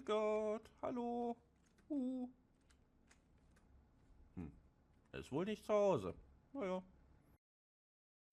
Grüß Gott, hallo. Uh. Ist wohl nicht zu Hause. Naja.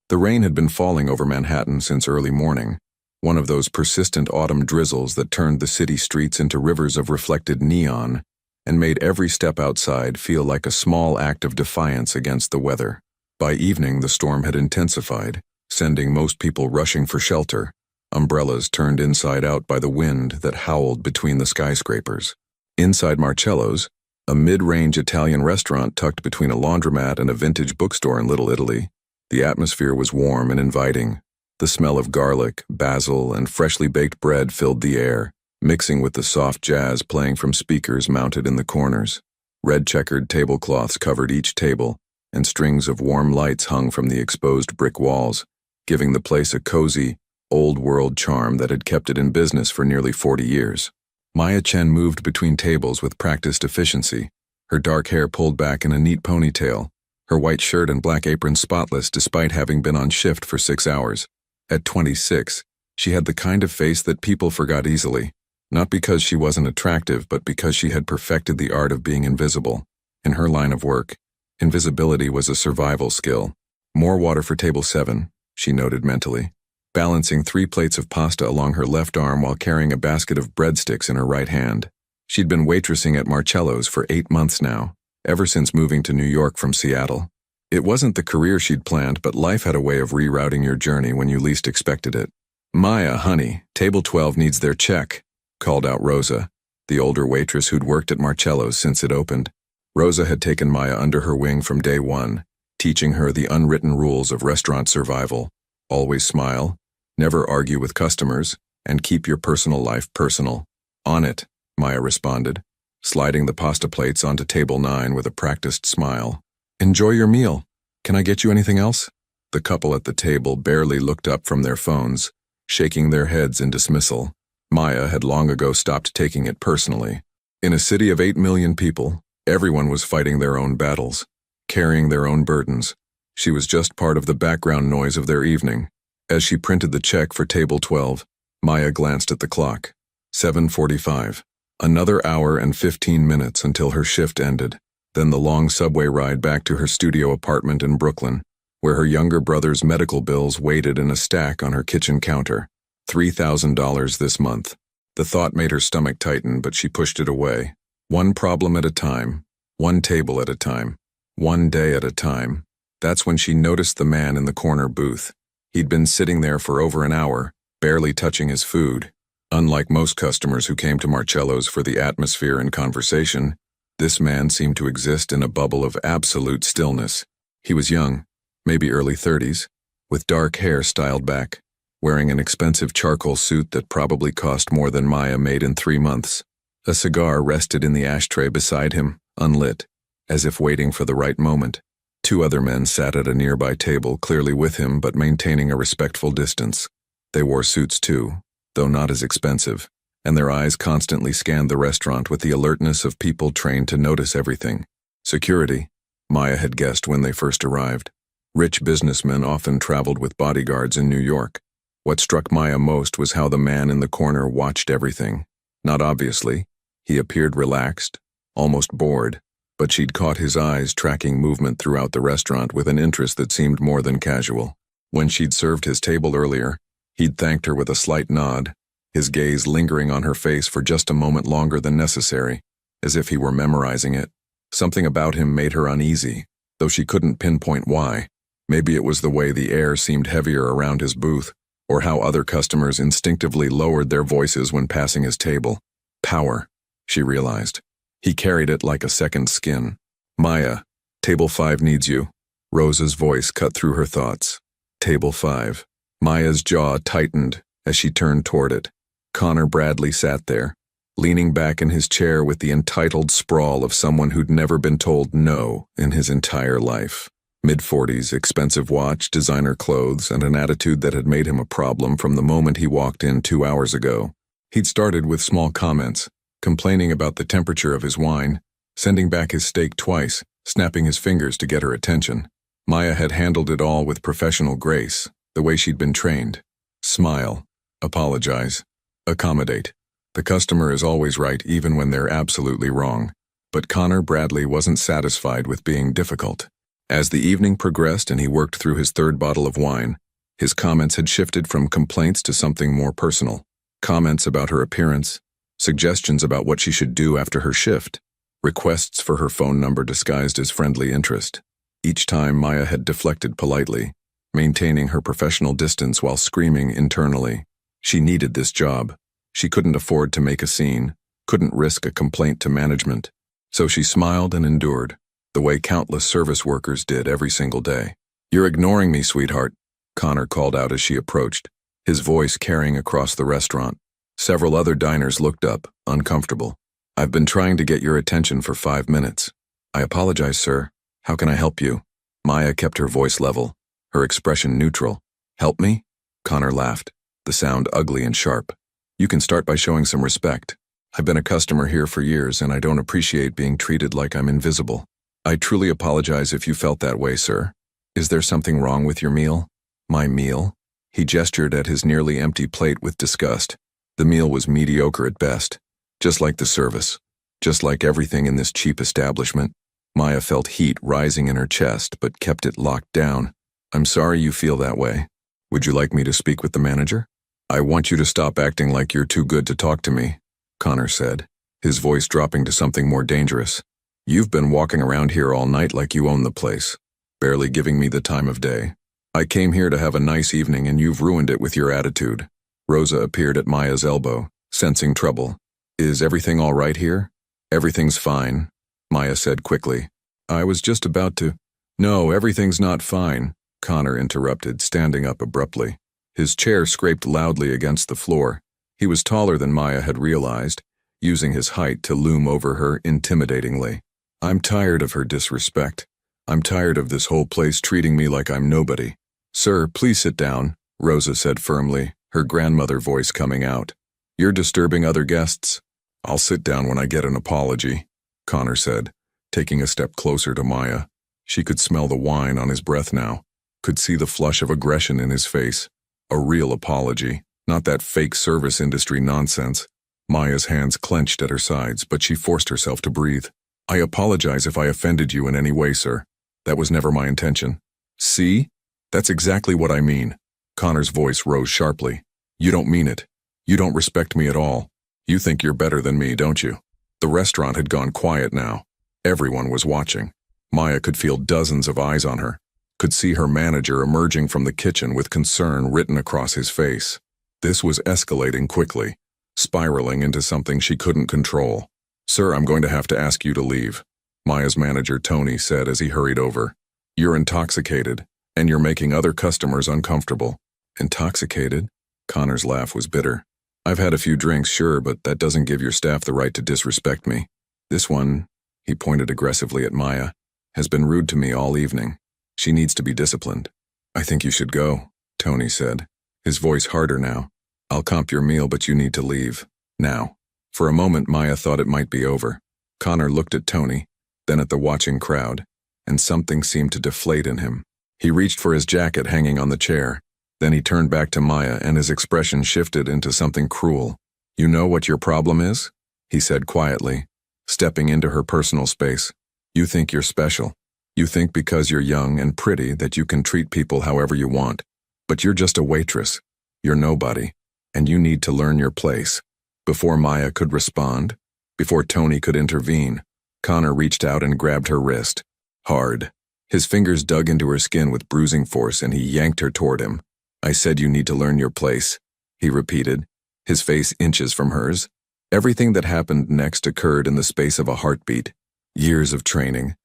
The rain had been falling over Manhattan since early morning, one of those persistent autumn drizzles that turned the city streets into rivers of reflected neon and made every step outside feel like a small act of defiance against the weather. By evening, the storm had intensified, sending most people rushing for shelter, umbrellas turned inside out by the wind that howled between the skyscrapers. Inside Marcello's, a mid-range Italian restaurant tucked between a laundromat and a vintage bookstore in Little Italy, the atmosphere was warm and inviting. The smell of garlic, basil, and freshly baked bread filled the air, mixing with the soft jazz playing from speakers mounted in the corners. Red-checkered tablecloths covered each table, and strings of warm lights hung from the exposed brick walls, giving the place a cozy, old-world charm that had kept it in business for nearly 40 years. Maya Chen moved between tables with practiced efficiency, her dark hair pulled back in a neat ponytail, her white shirt and black apron spotless despite having been on shift for 6 hours. At 26, she had the kind of face that people forgot easily, not because she wasn't attractive, but because she had perfected the art of being invisible. In her line of work, invisibility was a survival skill. More water for table 7, she noted mentally, balancing 3 plates of pasta along her left arm while carrying a basket of breadsticks in her right hand. She'd been waitressing at Marcello's for 8 months now, ever since moving to New York from Seattle. It wasn't the career she'd planned, but life had a way of rerouting your journey when you least expected it. "Maya, honey, table 12 needs their check," called out Rosa, the older waitress who'd worked at Marcello's since it opened. Rosa had taken Maya under her wing from day one, teaching her the unwritten rules of restaurant survival. Always smile, never argue with customers, and keep your personal life personal. "On it," Maya responded, sliding the pasta plates onto table 9 with a practiced smile. "Enjoy your meal. Can I get you anything else?" The couple at the table barely looked up from their phones, shaking their heads in dismissal. Maya had long ago stopped taking it personally. In a city of 8 million people, everyone was fighting their own battles, carrying their own burdens. She was just part of the background noise of their evening. As she printed the check for table 12, Maya glanced at the clock. 7:45. Another hour and 15 minutes until her shift ended. Then the long subway ride back to her studio apartment in Brooklyn, where her younger brother's medical bills waited in a stack on her kitchen counter. $3,000 this month. The thought made her stomach tighten, but she pushed it away. One problem at a time, one table at a time, one day at a time. That's when she noticed the man in the corner booth. He'd been sitting there for over an hour, barely touching his food. Unlike most customers who came to Marcello's for the atmosphere and conversation, this man seemed to exist in a bubble of absolute stillness. He was young, maybe early 30s, with dark hair styled back, wearing an expensive charcoal suit that probably cost more than Maya made in 3 months. A cigar rested in the ashtray beside him, unlit, as if waiting for the right moment. 2 other men sat at a nearby table, clearly with him but maintaining a respectful distance. They wore suits too, though not as expensive, and their eyes constantly scanned the restaurant with the alertness of people trained to notice everything. Security, Maya had guessed when they first arrived. Rich businessmen often traveled with bodyguards in New York. What struck Maya most was how the man in the corner watched everything. Not obviously, he appeared relaxed, almost bored, but she'd caught his eyes tracking movement throughout the restaurant with an interest that seemed more than casual. When she'd served his table earlier, he'd thanked her with a slight nod, his gaze lingering on her face for just a moment longer than necessary, as if he were memorizing it. Something about him made her uneasy, though she couldn't pinpoint why. Maybe it was the way the air seemed heavier around his booth, or how other customers instinctively lowered their voices when passing his table. Power, she realized. He carried it like a second skin. "Maya, table 5 needs you." Rosa's voice cut through her thoughts. Table 5. Maya's jaw tightened as she turned toward it. Connor Bradley sat there, leaning back in his chair with the entitled sprawl of someone who'd never been told no in his entire life. Mid-40s, expensive watch, designer clothes, and an attitude that had made him a problem from the moment he walked in 2 hours ago. He'd started with small comments, complaining about the temperature of his wine, sending back his steak twice, snapping his fingers to get her attention. Maya had handled it all with professional grace, the way she'd been trained. Smile, apologize, accommodate. The customer is always right even when they're absolutely wrong. But Connor Bradley wasn't satisfied with being difficult. As the evening progressed and he worked through his third bottle of wine, his comments had shifted from complaints to something more personal. Comments about her appearance, suggestions about what she should do after her shift, requests for her phone number disguised as friendly interest. Each time Maya had deflected politely, maintaining her professional distance while screaming internally. She needed this job. She couldn't afford to make a scene, couldn't risk a complaint to management. So she smiled and endured, the way countless service workers did every single day. "You're ignoring me, sweetheart," Connor called out as she approached, his voice carrying across the restaurant. Several other diners looked up, uncomfortable. "I've been trying to get your attention for 5 minutes." "I apologize, sir. How can I help you?" Maya kept her voice level, her expression neutral. "Help me?" Connor laughed, the sound ugly and sharp. "You can start by showing some respect. I've been a customer here for years and I don't appreciate being treated like I'm invisible. I truly apologize if you felt that way, sir. Is there something wrong with your meal?" "My meal?" He gestured at his nearly empty plate with disgust. The meal was mediocre at best, just like the service, just like everything in this cheap establishment. Maya felt heat rising in her chest but kept it locked down. "I'm sorry you feel that way. Would you like me to speak with the manager?" "I want you to stop acting like you're too good to talk to me," Connor said, his voice dropping to something more dangerous. "You've been walking around here all night like you own the place, barely giving me the time of day. I came here to have a nice evening and you've ruined it with your attitude." Rosa appeared at Maya's elbow, sensing trouble. "Is everything all right here?" "Everything's fine," Maya said quickly. "I was just about to—" "No, everything's not fine," Connor interrupted, standing up abruptly. His chair scraped loudly against the floor. He was taller than Maya had realized, using his height to loom over her intimidatingly. "I'm tired of her disrespect. I'm tired of this whole place treating me like I'm nobody." "Sir, please sit down," Rosa said firmly, her grandmother voice coming out. "You're disturbing other guests." "I'll sit down when I get an apology," Connor said, taking a step closer to Maya. She could smell the wine on his breath now, could see the flush of aggression in his face. A real apology, not that fake service industry nonsense. Maya's hands clenched at her sides, but she forced herself to breathe. "I apologize if I offended you in any way, sir. That was never my intention." "See? That's exactly what I mean." Connor's voice rose sharply. "You don't mean it. You don't respect me at all. You think you're better than me, don't you?" The restaurant had gone quiet now. Everyone was watching. Maya could feel dozens of eyes on her, could see her manager emerging from the kitchen with concern written across his face. This was escalating quickly, spiraling into something she couldn't control. "Sir, I'm going to have to ask you to leave," Maya's manager Tony said as he hurried over. "You're intoxicated, and you're making other customers uncomfortable." "Intoxicated?" Connor's laugh was bitter. "I've had a few drinks, sure, but that doesn't give your staff the right to disrespect me. This one," he pointed aggressively at Maya, "has been rude to me all evening. She needs to be disciplined." "I think you should go," Tony said, his voice harder now. "I'll comp your meal, but you need to leave. Now." For a moment, Maya thought it might be over. Connor looked at Tony, then at the watching crowd, and something seemed to deflate in him. He reached for his jacket hanging on the chair. Then he turned back to Maya and his expression shifted into something cruel. "You know what your problem is?" he said quietly, stepping into her personal space. "You think you're special. You think because you're young and pretty that you can treat people however you want. But you're just a waitress. You're nobody. And you need to learn your place." Before Maya could respond, before Tony could intervene, Connor reached out and grabbed her wrist. Hard. His fingers dug into her skin with bruising force and he yanked her toward him. "I said you need to learn your place," he repeated, his face inches from hers. Everything that happened next occurred in the space of a heartbeat. Years of training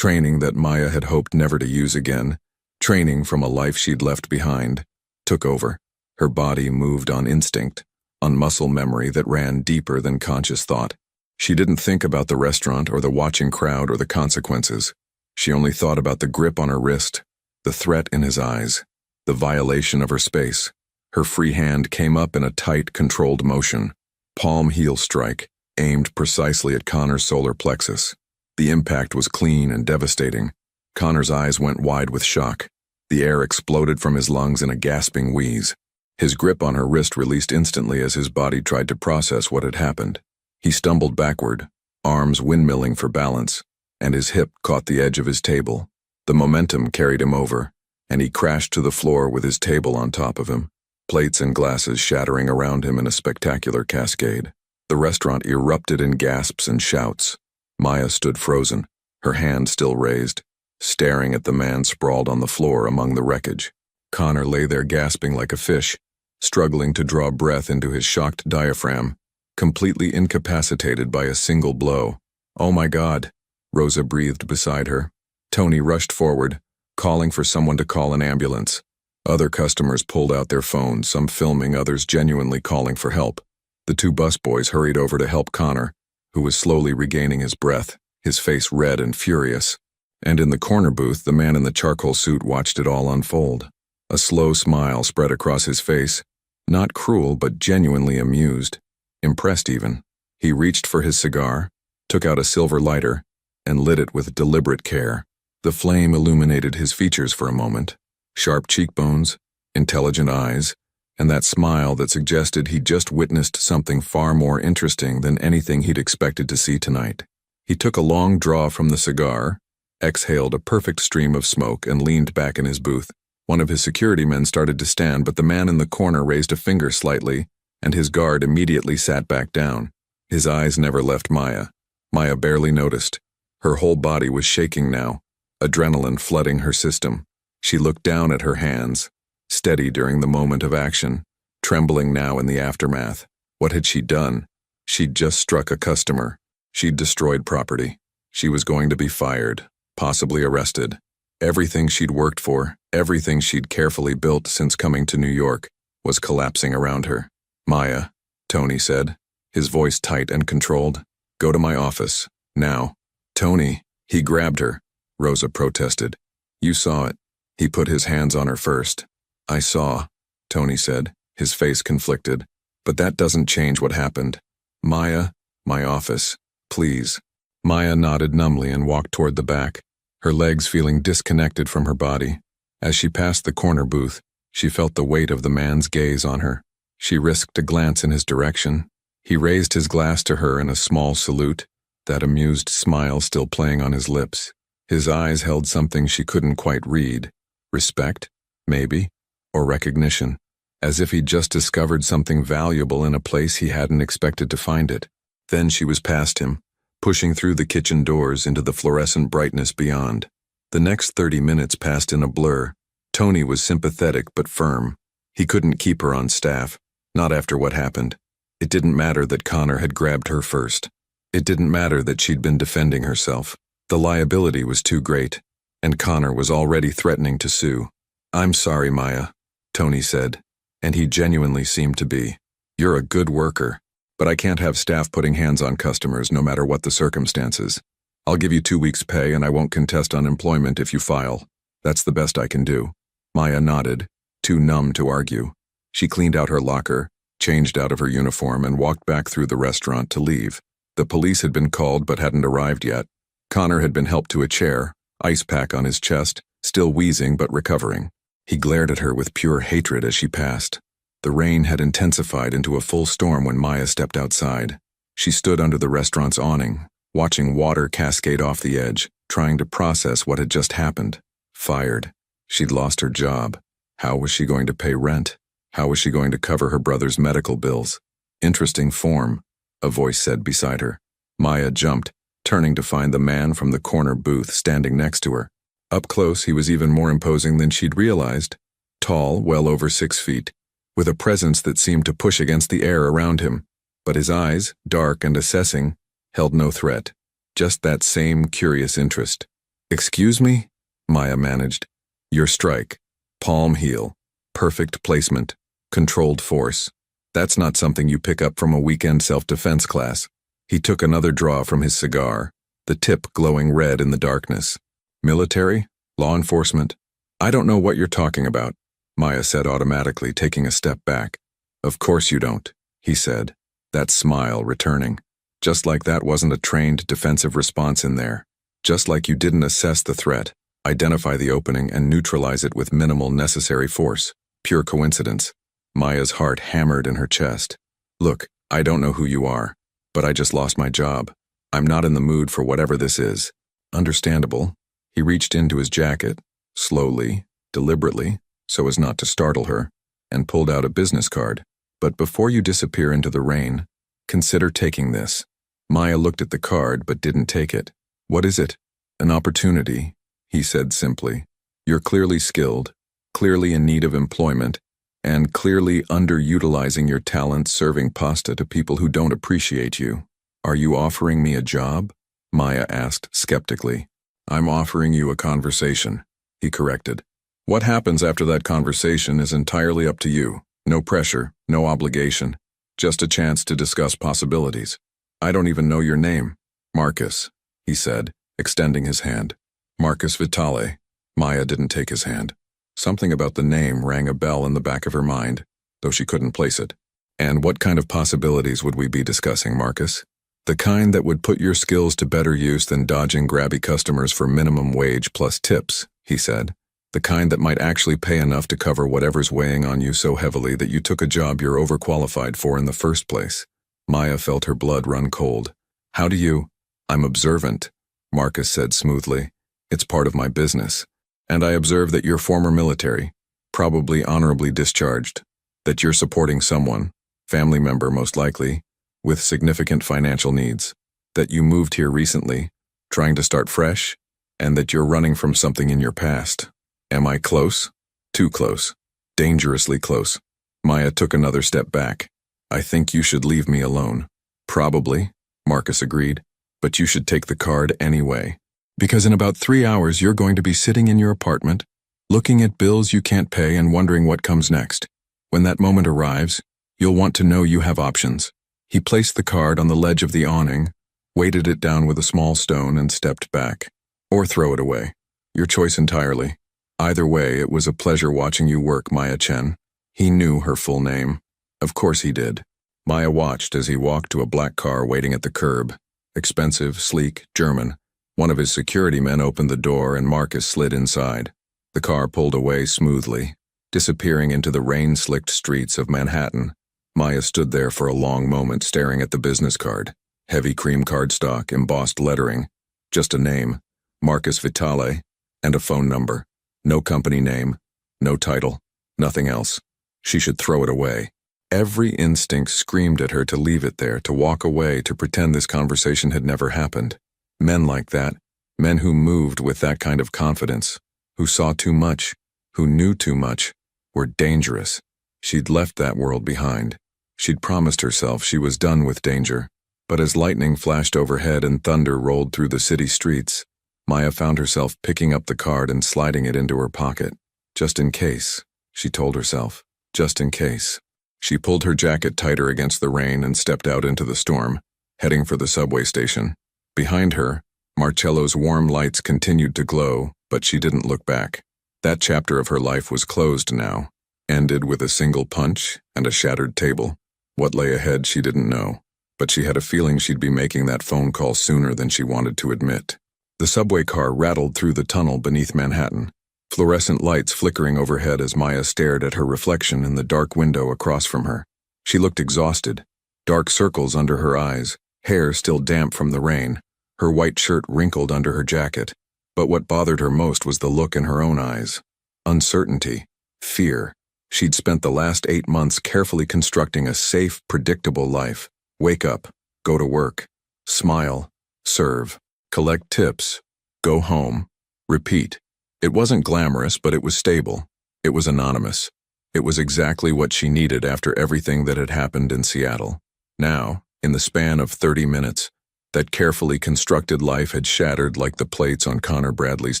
that Maya had hoped never to use again, training from a life she'd left behind, took over. Her body moved on instinct, on muscle memory that ran deeper than conscious thought. She didn't think about the restaurant or the watching crowd or the consequences. She only thought about the grip on her wrist, the threat in his eyes, the violation of her space. Her free hand came up in a tight, controlled motion. Palm heel strike, aimed precisely at Connor's solar plexus. The impact was clean and devastating. Connor's eyes went wide with shock. The air exploded from his lungs in a gasping wheeze. His grip on her wrist released instantly as his body tried to process what had happened. He stumbled backward, arms windmilling for balance, and his hip caught the edge of his table. The momentum carried him over, and he crashed to the floor with his table on top of him, plates and glasses shattering around him in a spectacular cascade. The restaurant erupted in gasps and shouts. Maya stood frozen, her hand still raised, staring at the man sprawled on the floor among the wreckage. Connor lay there gasping like a fish, struggling to draw breath into his shocked diaphragm, completely incapacitated by a single blow. "Oh my God," Rosa breathed beside her. Tony rushed forward, calling for someone to call an ambulance. Other customers pulled out their phones, some filming, others genuinely calling for help. The two busboys hurried over to help Connor, who was slowly regaining his breath, his face red and furious. And in the corner booth, the man in the charcoal suit watched it all unfold. A slow smile spread across his face, not cruel but genuinely amused, impressed even. He reached for his cigar, took out a silver lighter, and lit it with deliberate care. The flame illuminated his features for a moment. Sharp cheekbones, intelligent eyes, and that smile that suggested he'd just witnessed something far more interesting than anything he'd expected to see tonight. He took a long draw from the cigar, exhaled a perfect stream of smoke, and leaned back in his booth. One of his security men started to stand, but the man in the corner raised a finger slightly, and his guard immediately sat back down. His eyes never left Maya. Maya barely noticed. Her whole body was shaking now, adrenaline flooding her system. She looked down at her hands, steady during the moment of action, trembling now in the aftermath. What had she done? She'd just struck a customer. She'd destroyed property. She was going to be fired, possibly arrested. Everything she'd worked for, everything she'd carefully built since coming to New York, was collapsing around her. "Maya," Tony said, his voice tight and controlled. "Go to my office, now." "Tony," he grabbed her. Rosa protested. "You saw it." He put his hands on her first. "I saw," Tony said, his face conflicted. "But that doesn't change what happened. Maya, my office, please." Maya nodded numbly and walked toward the back, her legs feeling disconnected from her body. As she passed the corner booth, she felt the weight of the man's gaze on her. She risked a glance in his direction. He raised his glass to her in a small salute, that amused smile still playing on his lips. His eyes held something she couldn't quite read. Respect, maybe, or recognition, as if he'd just discovered something valuable in a place he hadn't expected to find it. Then she was past him, pushing through the kitchen doors into the fluorescent brightness beyond. The next 30 minutes passed in a blur. Tony was sympathetic but firm. He couldn't keep her on staff, not after what happened. It didn't matter that Connor had grabbed her first. It didn't matter that she'd been defending herself. The liability was too great, and Connor was already threatening to sue. "I'm sorry, Maya," Tony said, and he genuinely seemed to be. "You're a good worker, but I can't have staff putting hands on customers no matter what the circumstances. I'll give you 2 weeks' pay and I won't contest unemployment if you file. That's the best I can do." Maya nodded, too numb to argue. She cleaned out her locker, changed out of her uniform, and walked back through the restaurant to leave. The police had been called but hadn't arrived yet. Connor had been helped to a chair, ice pack on his chest, still wheezing but recovering. He glared at her with pure hatred as she passed. The rain had intensified into a full storm when Maya stepped outside. She stood under the restaurant's awning, watching water cascade off the edge, trying to process what had just happened. Fired. She'd lost her job. How was she going to pay rent? How was she going to cover her brother's medical bills? "Interesting form," a voice said beside her. Maya jumped, turning to find the man from the corner booth standing next to her. Up close, he was even more imposing than she'd realized. Tall, well over 6 feet, with a presence that seemed to push against the air around him. But his eyes, dark and assessing, held no threat, just that same curious interest. "Excuse me?" Maya managed. "Your strike. Palm heel. Perfect placement. Controlled force. That's not something you pick up from a weekend self-defense class." He took another draw from his cigar, the tip glowing red in the darkness. "Military? Law enforcement? I don't know what you're talking about," Maya said automatically, taking a step back. "Of course you don't," he said, that smile returning. "Just like that wasn't a trained defensive response in there. Just like you didn't assess the threat, identify the opening, and neutralize it with minimal necessary force. Pure coincidence." Maya's heart hammered in her chest. Look, I don't know who you are, but I just lost my job. I'm not in the mood for whatever this is. Understandable. He reached into his jacket, slowly, deliberately, so as not to startle her, and pulled out a business card. But before you disappear into the rain, consider taking this. Maya looked at the card but didn't take it. What is it? An opportunity, he said simply. You're clearly skilled, clearly in need of employment, and clearly underutilizing your talents serving pasta to people who don't appreciate you. Are you offering me a job? Maya asked skeptically. I'm offering you a conversation, he corrected. What happens after that conversation is entirely up to you. No pressure, no obligation, just a chance to discuss possibilities. I don't even know your name. Marcus, he said, extending his hand. Marcus Vitale. Maya didn't take his hand. Something about the name rang a bell in the back of her mind, though she couldn't place it. And what kind of possibilities would we be discussing, Marcus? The kind that would put your skills to better use than dodging grabby customers for minimum wage plus tips, he said. The kind that might actually pay enough to cover whatever's weighing on you so heavily that you took a job you're overqualified for in the first place. Maya felt her blood run cold. How do you? I'm observant, Marcus said smoothly. It's part of my business. And I observe that you're former military, probably honorably discharged, that you're supporting someone, family member most likely, with significant financial needs, that you moved here recently, trying to start fresh, and that you're running from something in your past. Am I close? Too close. Dangerously close. Maya took another step back. I think you should leave me alone. Probably, Marcus agreed, but you should take the card anyway. Because in about 3 hours you're going to be sitting in your apartment, looking at bills you can't pay and wondering what comes next. When that moment arrives, you'll want to know you have options. He placed the card on the ledge of the awning, weighted it down with a small stone and stepped back. Or throw it away. Your choice entirely. Either way, it was a pleasure watching you work, Maya Chen. He knew her full name. Of course he did. Maya watched as he walked to a black car waiting at the curb. Expensive, sleek, German. One of his security men opened the door and Marcus slid inside. The car pulled away smoothly, disappearing into the rain-slicked streets of Manhattan. Maya stood there for a long moment staring at the business card. Heavy cream cardstock, embossed lettering. Just a name, Marcus Vitale, and a phone number. No company name, no title, nothing else. She should throw it away. Every instinct screamed at her to leave it there, to walk away, to pretend this conversation had never happened. Men like that, men who moved with that kind of confidence, who saw too much, who knew too much, were dangerous. She'd left that world behind. She'd promised herself she was done with danger. But as lightning flashed overhead and thunder rolled through the city streets, Maya found herself picking up the card and sliding it into her pocket. Just in case, she told herself. Just in case. She pulled her jacket tighter against the rain and stepped out into the storm, heading for the subway station. Behind her, Marcello's warm lights continued to glow, but she didn't look back. That chapter of her life was closed now, ended with a single punch and a shattered table. What lay ahead she didn't know, but she had a feeling she'd be making that phone call sooner than she wanted to admit. The subway car rattled through the tunnel beneath Manhattan, fluorescent lights flickering overhead as Maya stared at her reflection in the dark window across from her. She looked exhausted, dark circles under her eyes, hair still damp from the rain, her white shirt wrinkled under her jacket. But what bothered her most was the look in her own eyes. Uncertainty, fear. She'd spent the last 8 months carefully constructing a safe, predictable life. Wake up, go to work, smile, serve, collect tips, go home, repeat. It wasn't glamorous, but it was stable. It was anonymous. It was exactly what she needed after everything that had happened in Seattle. Now, in the span of 30 minutes, that carefully constructed life had shattered like the plates on Connor Bradley's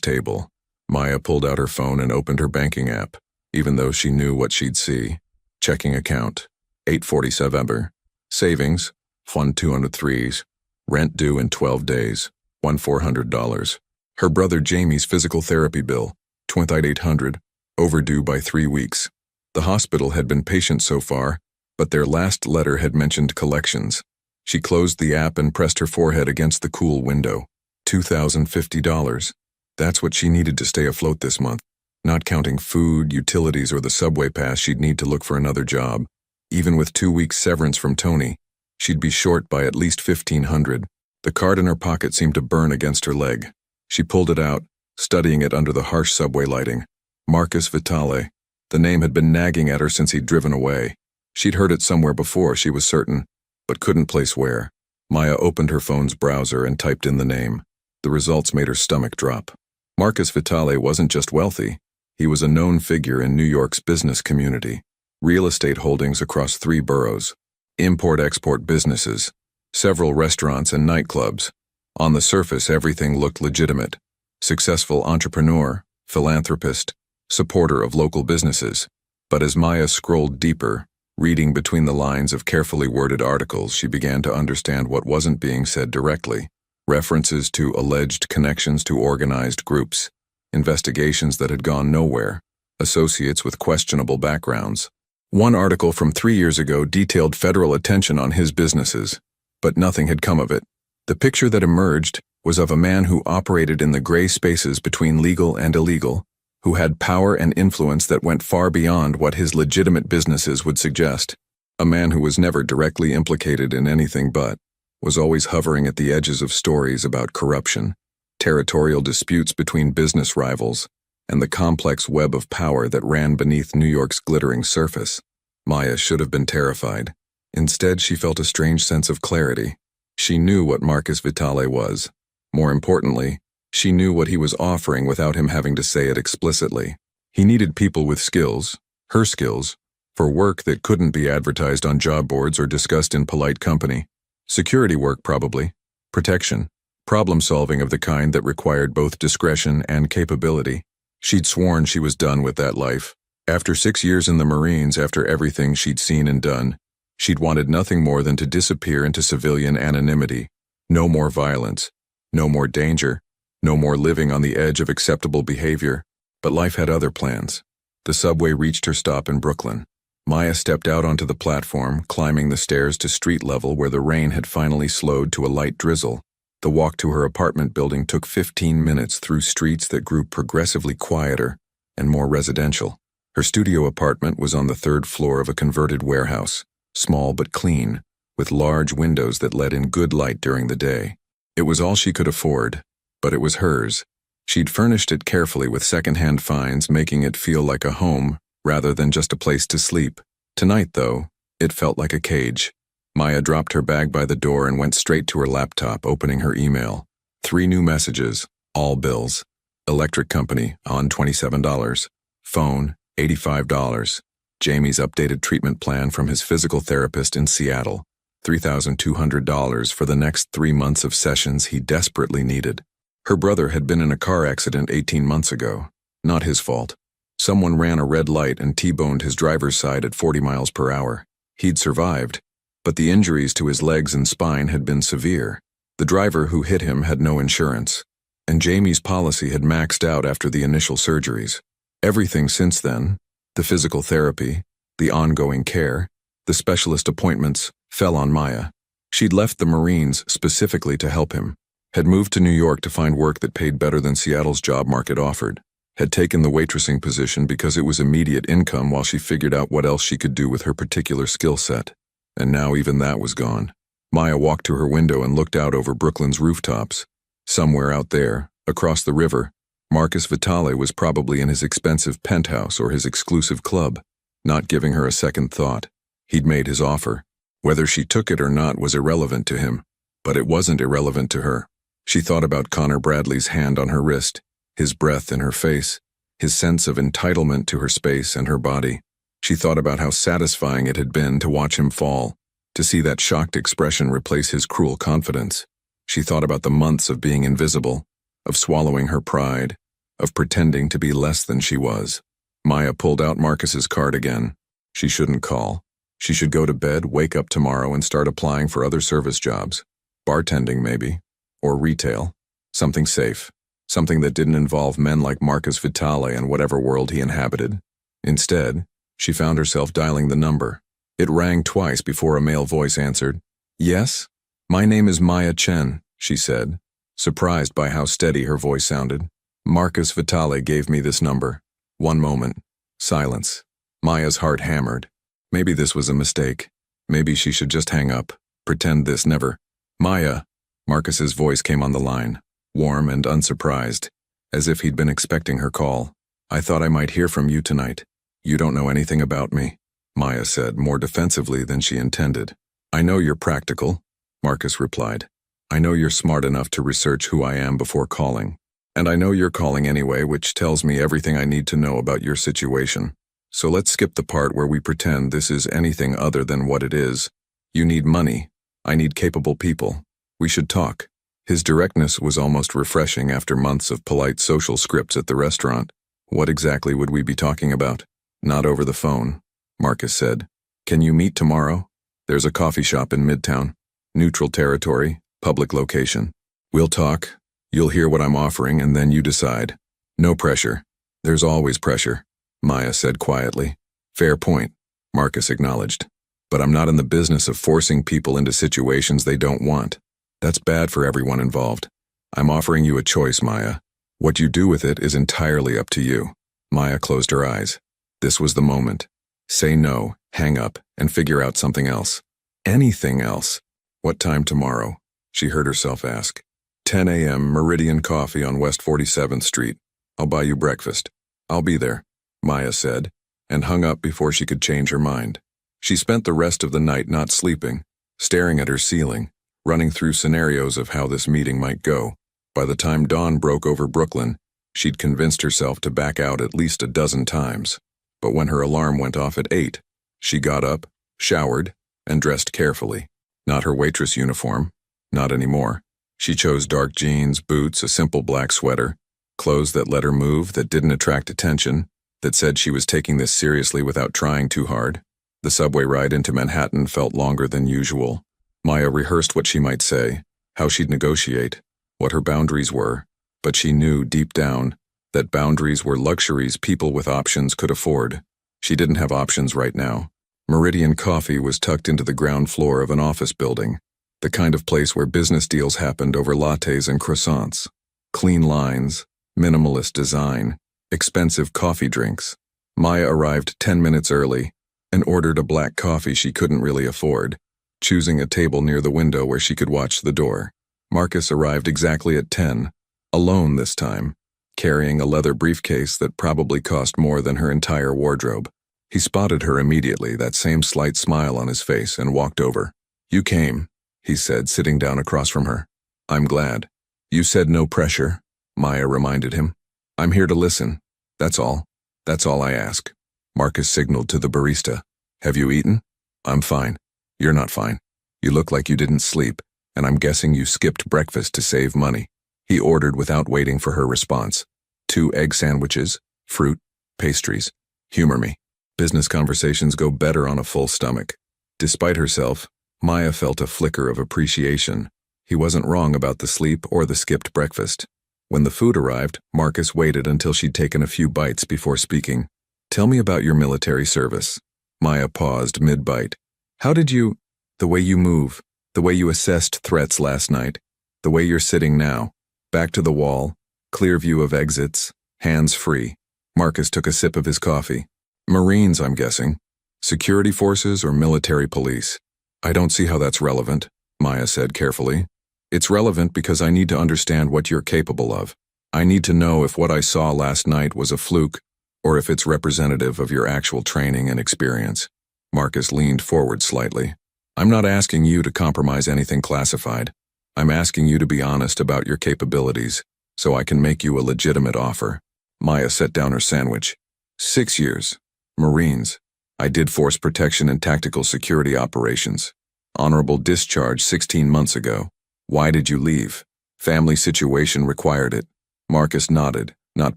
table. Maya pulled out her phone and opened her banking app, even though she knew what she'd see. Checking account, 847. Savings, fund 203s. Rent due in 12 days, $1,400. Her brother Jamie's physical therapy bill, $2,800, overdue by 3 weeks. The hospital had been patient so far, but their last letter had mentioned collections. She closed the app and pressed her forehead against the cool window. $2,050. That's what she needed to stay afloat this month. Not counting food, utilities, or the subway pass, she'd need to look for another job. Even with 2 weeks severance from Tony, she'd be short by at least $1,500. The card in her pocket seemed to burn against her leg. She pulled it out, studying it under the harsh subway lighting. Marcus Vitale. The name had been nagging at her since he'd driven away. She'd heard it somewhere before, she was certain, but couldn't place where. Maya opened her phone's browser and typed in the name. The results made her stomach drop. Marcus Vitale wasn't just wealthy. He was a known figure in New York's business community. Real estate holdings across 3 boroughs. Import-export businesses. Several restaurants and nightclubs. On the surface, everything looked legitimate. Successful entrepreneur, philanthropist, supporter of local businesses. But as Maya scrolled deeper, reading between the lines of carefully worded articles, she began to understand what wasn't being said directly. References to alleged connections to organized groups. Investigations that had gone nowhere. Associates with questionable backgrounds. One article from 3 years ago detailed federal attention on his businesses, but nothing had come of it. The picture that emerged was of a man who operated in the gray spaces between legal and illegal, who had power and influence that went far beyond what his legitimate businesses would suggest. A man who was never directly implicated in anything but was always hovering at the edges of stories about corruption, territorial disputes between business rivals, and the complex web of power that ran beneath New York's glittering surface. Maya should have been terrified. Instead, she felt a strange sense of clarity. She knew what Marcus Vitale was. More importantly, she knew what he was offering without him having to say it explicitly. He needed people with skills, her skills, for work that couldn't be advertised on job boards or discussed in polite company. Security work, probably. Protection. Problem-solving of the kind that required both discretion and capability. She'd sworn she was done with that life. After 6 years in the Marines, after everything she'd seen and done, she'd wanted nothing more than to disappear into civilian anonymity. No more violence. No more danger. No more living on the edge of acceptable behavior. But life had other plans. The subway reached her stop in Brooklyn. Maya stepped out onto the platform, climbing the stairs to street level where the rain had finally slowed to a light drizzle. The walk to her apartment building took 15 minutes through streets that grew progressively quieter and more residential. Her studio apartment was on the 3rd floor of a converted warehouse, small but clean, with large windows that let in good light during the day. It was all she could afford, but it was hers. She'd furnished it carefully with second-hand finds, making it feel like a home rather than just a place to sleep. Tonight, though, it felt like a cage. Maya dropped her bag by the door and went straight to her laptop, opening her email. 3 new messages, all bills. Electric company, on $27. Phone, $85. Jamie's updated treatment plan from his physical therapist in Seattle. $3,200 for the next 3 months of sessions he desperately needed. Her brother had been in a car accident 18 months ago. Not his fault. Someone ran a red light and T-boned his driver's side at 40 miles per hour. He'd survived, but the injuries to his legs and spine had been severe. The driver who hit him had no insurance, and Jamie's policy had maxed out after the initial surgeries. Everything since then, the physical therapy, the ongoing care, the specialist appointments, fell on Maya. She'd left the Marines specifically to help him, had moved to New York to find work that paid better than Seattle's job market offered, had taken the waitressing position because it was immediate income while she figured out what else she could do with her particular skill set. And now even that was gone. Maya walked to her window and looked out over Brooklyn's rooftops. Somewhere out there, across the river, Marcus Vitale was probably in his expensive penthouse or his exclusive club, not giving her a second thought. He'd made his offer. Whether she took it or not was irrelevant to him, but it wasn't irrelevant to her. She thought about Connor Bradley's hand on her wrist, his breath in her face, his sense of entitlement to her space and her body. She thought about how satisfying it had been to watch him fall, to see that shocked expression replace his cruel confidence. She thought about the months of being invisible, of swallowing her pride, of pretending to be less than she was. Maya pulled out Marcus's card again. She shouldn't call. She should go to bed, wake up tomorrow, and start applying for other service jobs. Bartending, maybe. Or retail. Something safe. Something that didn't involve men like Marcus Vitale and whatever world he inhabited. Instead, she found herself dialing the number. It rang twice before a male voice answered. "Yes? My name is Maya Chen," she said, surprised by how steady her voice sounded. "Marcus Vitale gave me this number." One moment. Silence. Maya's heart hammered. Maybe this was a mistake. Maybe she should just hang up. Pretend this never. Maya. Marcus's voice came on the line, warm and unsurprised, as if he'd been expecting her call. I thought I might hear from you tonight. You don't know anything about me, Maya said, more defensively than she intended. I know you're practical, Marcus replied. I know you're smart enough to research who I am before calling. And I know you're calling anyway, which tells me everything I need to know about your situation. So let's skip the part where we pretend this is anything other than what it is. You need money. I need capable people. We should talk. His directness was almost refreshing after months of polite social scripts at the restaurant. What exactly would we be talking about? Not over the phone, Marcus said. Can you meet tomorrow? There's a coffee shop in Midtown. Neutral territory, public location. We'll talk. You'll hear what I'm offering and then you decide. No pressure. There's always pressure, Maya said quietly. Fair point, Marcus acknowledged. But I'm not in the business of forcing people into situations they don't want. That's bad for everyone involved. I'm offering you a choice, Maya. What you do with it is entirely up to you. Maya closed her eyes. This was the moment. Say no, hang up, and figure out something else. Anything else. What time tomorrow? She heard herself ask. 10 a.m. Meridian Coffee on West 47th Street. I'll buy you breakfast. I'll be there, Maya said, and hung up before she could change her mind. She spent the rest of the night not sleeping, staring at her ceiling, running through scenarios of how this meeting might go. By the time dawn broke over Brooklyn, she'd convinced herself to back out at least a dozen times. But when her alarm went off at 8, she got up, showered, and dressed carefully. Not her waitress uniform. Not anymore. She chose dark jeans, boots, a simple black sweater, clothes that let her move, that didn't attract attention, that said she was taking this seriously without trying too hard. The subway ride into Manhattan felt longer than usual. Maya rehearsed what she might say, how she'd negotiate, what her boundaries were, but she knew deep down that boundaries were luxuries people with options could afford. She didn't have options right now. Meridian Coffee was tucked into the ground floor of an office building, the kind of place where business deals happened over lattes and croissants. Clean lines, minimalist design, expensive coffee drinks. Maya arrived 10 minutes early and ordered a black coffee she couldn't really afford, choosing a table near the window where she could watch the door. Marcus arrived exactly at 10, alone this time, carrying a leather briefcase that probably cost more than her entire wardrobe. He spotted her immediately, that same slight smile on his face, and walked over. You came, he said, sitting down across from her. I'm glad. You said no pressure, Maya reminded him. I'm here to listen. That's all. That's all I ask. Marcus signaled to the barista. Have you eaten? I'm fine. You're not fine. You look like you didn't sleep, and I'm guessing you skipped breakfast to save money. He ordered without waiting for her response. 2 egg sandwiches, fruit, pastries. Humor me. Business conversations go better on a full stomach. Despite herself, Maya felt a flicker of appreciation. He wasn't wrong about the sleep or the skipped breakfast. When the food arrived, Marcus waited until she'd taken a few bites before speaking. Tell me about your military service. Maya paused mid-bite. How did you... The way you move, the way you assessed threats last night, the way you're sitting now, back to the wall, clear view of exits, hands free. Marcus took a sip of his coffee. Marines, I'm guessing. Security forces or military police? I don't see how that's relevant, Maya said carefully. It's relevant because I need to understand what you're capable of. I need to know if what I saw last night was a fluke or if it's representative of your actual training and experience. Marcus leaned forward slightly. I'm not asking you to compromise anything classified. I'm asking you to be honest about your capabilities so I can make you a legitimate offer. Maya set down her sandwich. 6 years. Marines. I did force protection and tactical security operations. Honorable discharge 16 months ago. Why did you leave? Family situation required it. Marcus nodded, not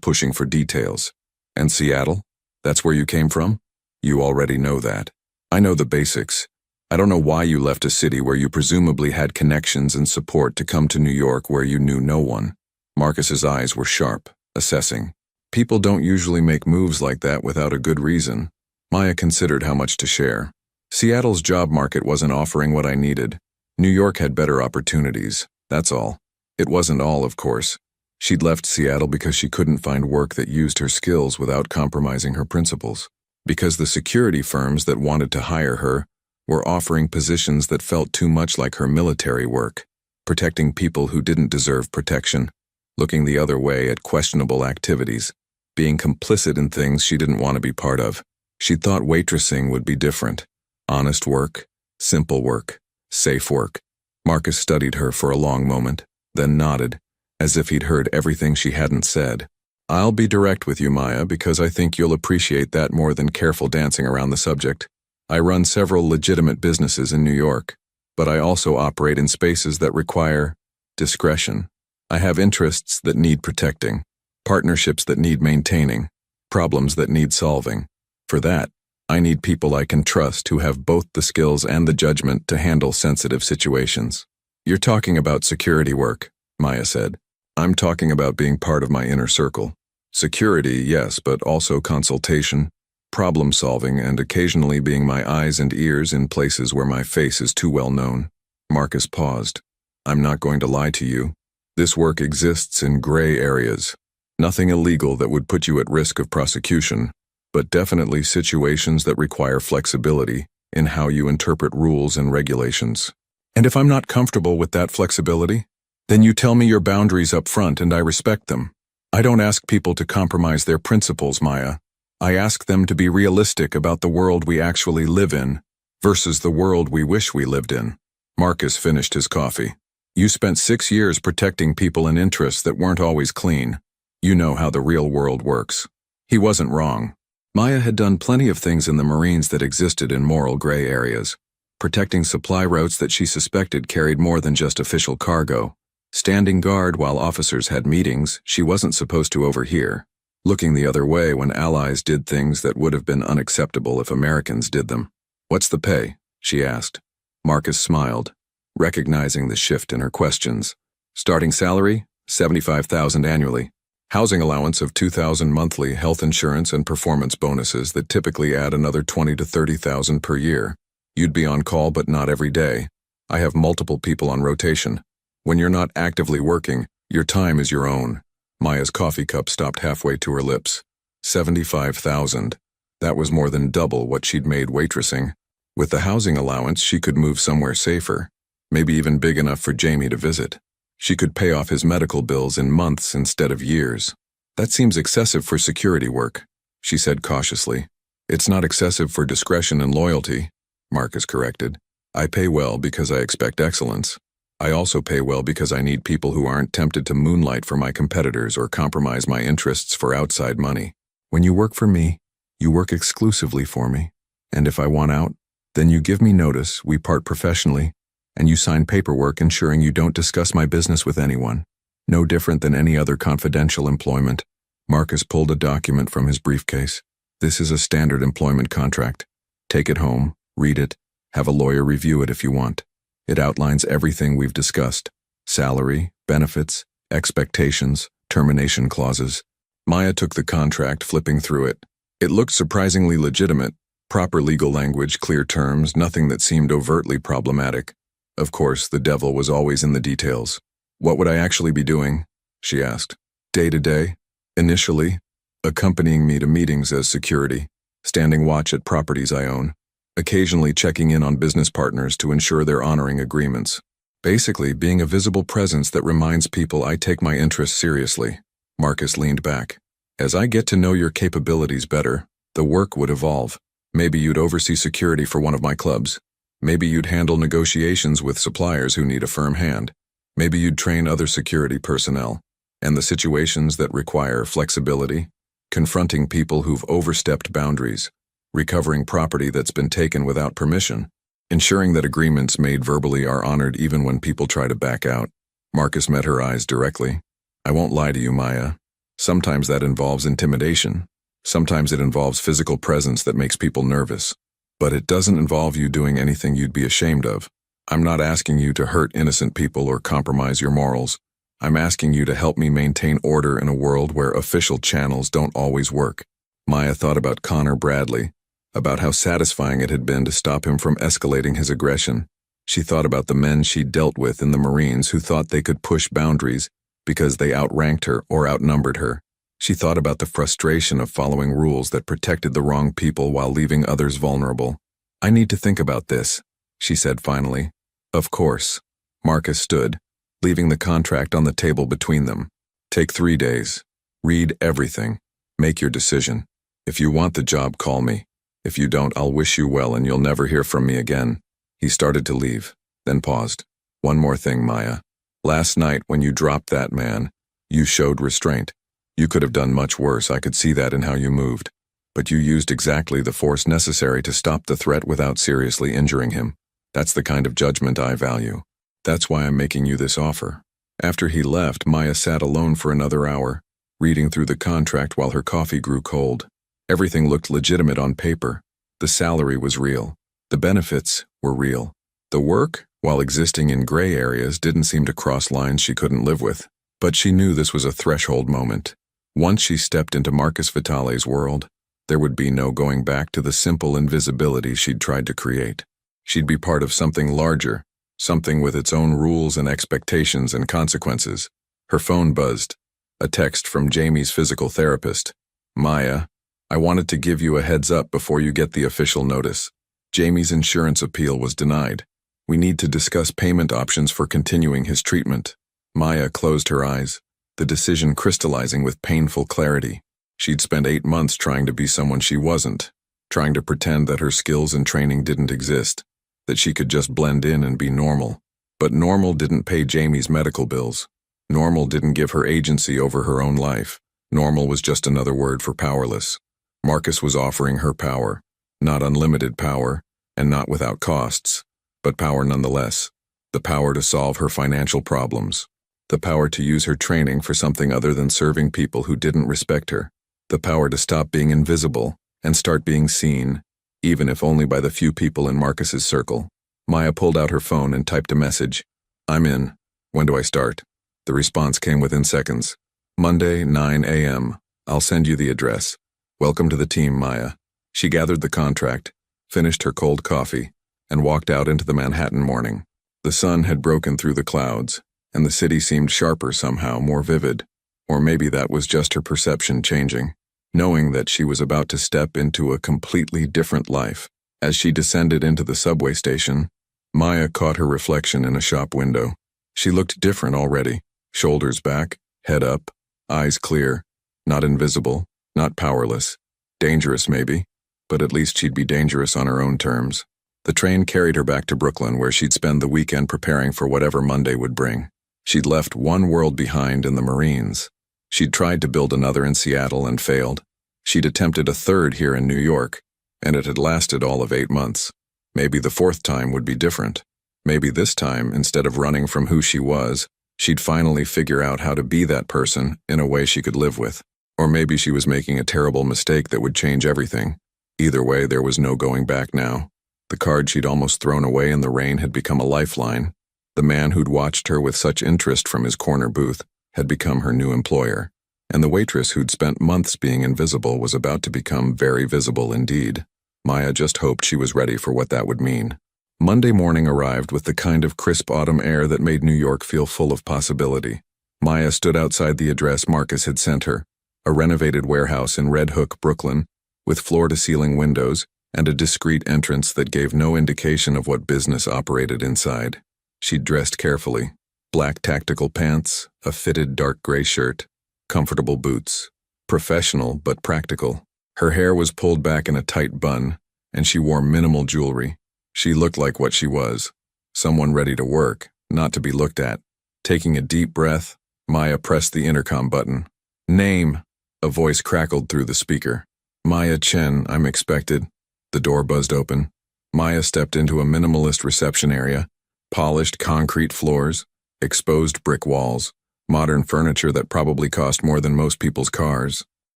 pushing for details. And Seattle? That's where you came from? You already know that. I know the basics. I don't know why you left a city where you presumably had connections and support to come to New York where you knew no one. Marcus's eyes were sharp, assessing. People don't usually make moves like that without a good reason. Maya considered how much to share. Seattle's job market wasn't offering what I needed. New York had better opportunities, that's all. It wasn't all, of course. She'd left Seattle because she couldn't find work that used her skills without compromising her principles. Because the security firms that wanted to hire her were offering positions that felt too much like her military work, protecting people who didn't deserve protection, looking the other way at questionable activities, being complicit in things she didn't want to be part of. She thought waitressing would be different. Honest work, simple work, safe work. Marcus studied her for a long moment, then nodded, as if he'd heard everything she hadn't said. I'll be direct with you, Maya, because I think you'll appreciate that more than careful dancing around the subject. I run several legitimate businesses in New York, but I also operate in spaces that require discretion. I have interests that need protecting, partnerships that need maintaining, problems that need solving. For that, I need people I can trust who have both the skills and the judgment to handle sensitive situations. You're talking about security work, Maya said. I'm talking about being part of my inner circle. Security, yes, but also consultation, problem solving, and occasionally being my eyes and ears in places where my face is too well known. Marcus paused. I'm not going to lie to you. This work exists in gray areas. Nothing illegal that would put you at risk of prosecution, but definitely situations that require flexibility in how you interpret rules and regulations. And if I'm not comfortable with that flexibility, then you tell me your boundaries up front and I respect them. I don't ask people to compromise their principles, Maya. I ask them to be realistic about the world we actually live in versus the world we wish we lived in. Marcus finished his coffee. You spent 6 years protecting people and interests that weren't always clean. You know how the real world works. He wasn't wrong. Maya had done plenty of things in the Marines that existed in moral gray areas. Protecting supply routes that she suspected carried more than just official cargo. Standing guard while officers had meetings she wasn't supposed to overhear. Looking the other way when allies did things that would have been unacceptable if Americans did them. What's the pay? She asked. Marcus smiled, recognizing the shift in her questions. Starting salary, $75,000 annually. Housing allowance of $2,000 monthly, health insurance and performance bonuses that typically add another $20,000 to $30,000 per year. You'd be on call but not every day. I have multiple people on rotation. When you're not actively working, your time is your own. Maya's coffee cup stopped halfway to her lips. $75,000. That was more than double what she'd made waitressing. With the housing allowance, she could move somewhere safer, maybe even big enough for Jamie to visit. She could pay off his medical bills in months instead of years. That seems excessive for security work, she said cautiously. It's not excessive for discretion and loyalty, Marcus corrected. I pay well because I expect excellence. I also pay well because I need people who aren't tempted to moonlight for my competitors or compromise my interests for outside money. When you work for me, you work exclusively for me. And if I want out, then you give me notice, we part professionally, and you sign paperwork ensuring you don't discuss my business with anyone. No different than any other confidential employment. Marcus pulled a document from his briefcase. This is a standard employment contract. Take it home, read it, have a lawyer review it if you want. It outlines everything we've discussed. Salary, benefits, expectations, termination clauses. Maya took the contract, flipping through it. It looked surprisingly legitimate. Proper legal language, clear terms, nothing that seemed overtly problematic. Of course, the devil was always in the details. What would I actually be doing? She asked. Day to day? Initially, accompanying me to meetings as security, standing watch at properties I own, occasionally checking in on business partners to ensure they're honoring agreements. Basically, being a visible presence that reminds people I take my interests seriously. Marcus leaned back. As I get to know your capabilities better, the work would evolve. Maybe you'd oversee security for one of my clubs. Maybe you'd handle negotiations with suppliers who need a firm hand. Maybe you'd train other security personnel. And the situations that require flexibility, confronting people who've overstepped boundaries, recovering property that's been taken without permission, ensuring that agreements made verbally are honored even when people try to back out. Marcus met her eyes directly. I won't lie to you, Maya. Sometimes that involves intimidation. Sometimes it involves physical presence that makes people nervous. But it doesn't involve you doing anything you'd be ashamed of. I'm not asking you to hurt innocent people or compromise your morals. I'm asking you to help me maintain order in a world where official channels don't always work. Maya thought about Connor Bradley, about how satisfying it had been to stop him from escalating his aggression. She thought about the men she'd dealt with in the Marines who thought they could push boundaries because they outranked her or outnumbered her. She thought about the frustration of following rules that protected the wrong people while leaving others vulnerable. "I need to think about this," she said finally. "Of course." Marcus stood, leaving the contract on the table between them. "Take 3 days. Read everything. Make your decision. If you want the job, call me. If you don't, I'll wish you well and you'll never hear from me again." He started to leave, then paused. "One more thing, Maya. Last night when you dropped that man, you showed restraint. You could have done much worse, I could see that in how you moved. But you used exactly the force necessary to stop the threat without seriously injuring him. That's the kind of judgment I value. That's why I'm making you this offer." After he left, Maya sat alone for another hour, reading through the contract while her coffee grew cold. Everything looked legitimate on paper. The salary was real. The benefits were real. The work, while existing in gray areas, didn't seem to cross lines she couldn't live with. But she knew this was a threshold moment. Once she stepped into Marcus Vitale's world, there would be no going back to the simple invisibility she'd tried to create. She'd be part of something larger, something with its own rules and expectations and consequences. Her phone buzzed. A text from Jamie's physical therapist. "Maya, I wanted to give you a heads up before you get the official notice. Jamie's insurance appeal was denied. We need to discuss payment options for continuing his treatment." Maya closed her eyes, the decision crystallizing with painful clarity. She'd spent 8 months trying to be someone she wasn't, trying to pretend that her skills and training didn't exist, that she could just blend in and be normal. But normal didn't pay Jamie's medical bills. Normal didn't give her agency over her own life. Normal was just another word for powerless. Marcus was offering her power, not unlimited power, and not without costs, but power nonetheless. The power to solve her financial problems. The power to use her training for something other than serving people who didn't respect her. The power to stop being invisible and start being seen, even if only by the few people in Marcus's circle. Maya pulled out her phone and typed a message. "I'm in. When do I start?" The response came within seconds. "Monday, 9 a.m. I'll send you the address. Welcome to the team, Maya." She gathered the contract, finished her cold coffee, and walked out into the Manhattan morning. The sun had broken through the clouds, and the city seemed sharper somehow, more vivid. Or maybe that was just her perception changing. Knowing that she was about to step into a completely different life. As she descended into the subway station, Maya caught her reflection in a shop window. She looked different already. Shoulders back, head up, eyes clear, not invisible, not powerless. Dangerous maybe, but at least she'd be dangerous on her own terms. The train carried her back to Brooklyn, where she'd spend the weekend preparing for whatever Monday would bring. She'd left one world behind in the Marines. She'd tried to build another in Seattle and failed. She'd attempted a third here in New York, and it had lasted all of 8 months. Maybe the 4th time would be different. Maybe this time, instead of running from who she was, she'd finally figure out how to be that person in a way she could live with. Or maybe she was making a terrible mistake that would change everything. Either way, there was no going back now. The card she'd almost thrown away in the rain had become a lifeline. The man who'd watched her with such interest from his corner booth had become her new employer. And the waitress who'd spent months being invisible was about to become very visible indeed. Maya just hoped she was ready for what that would mean. Monday morning arrived with the kind of crisp autumn air that made New York feel full of possibility. Maya stood outside the address Marcus had sent her, a renovated warehouse in Red Hook, Brooklyn, with floor-to-ceiling windows and a discreet entrance that gave no indication of what business operated inside. She'd dressed carefully. Black tactical pants, a fitted dark gray shirt, comfortable boots. Professional but practical. Her hair was pulled back in a tight bun, and she wore minimal jewelry. She looked like what she was, someone ready to work, not to be looked at. Taking a deep breath, Maya pressed the intercom button. "Name," a voice crackled through the speaker. "Maya Chen, I'm expected." The door buzzed open. Maya stepped into a minimalist reception area, polished concrete floors, exposed brick walls, modern furniture that probably cost more than most people's cars.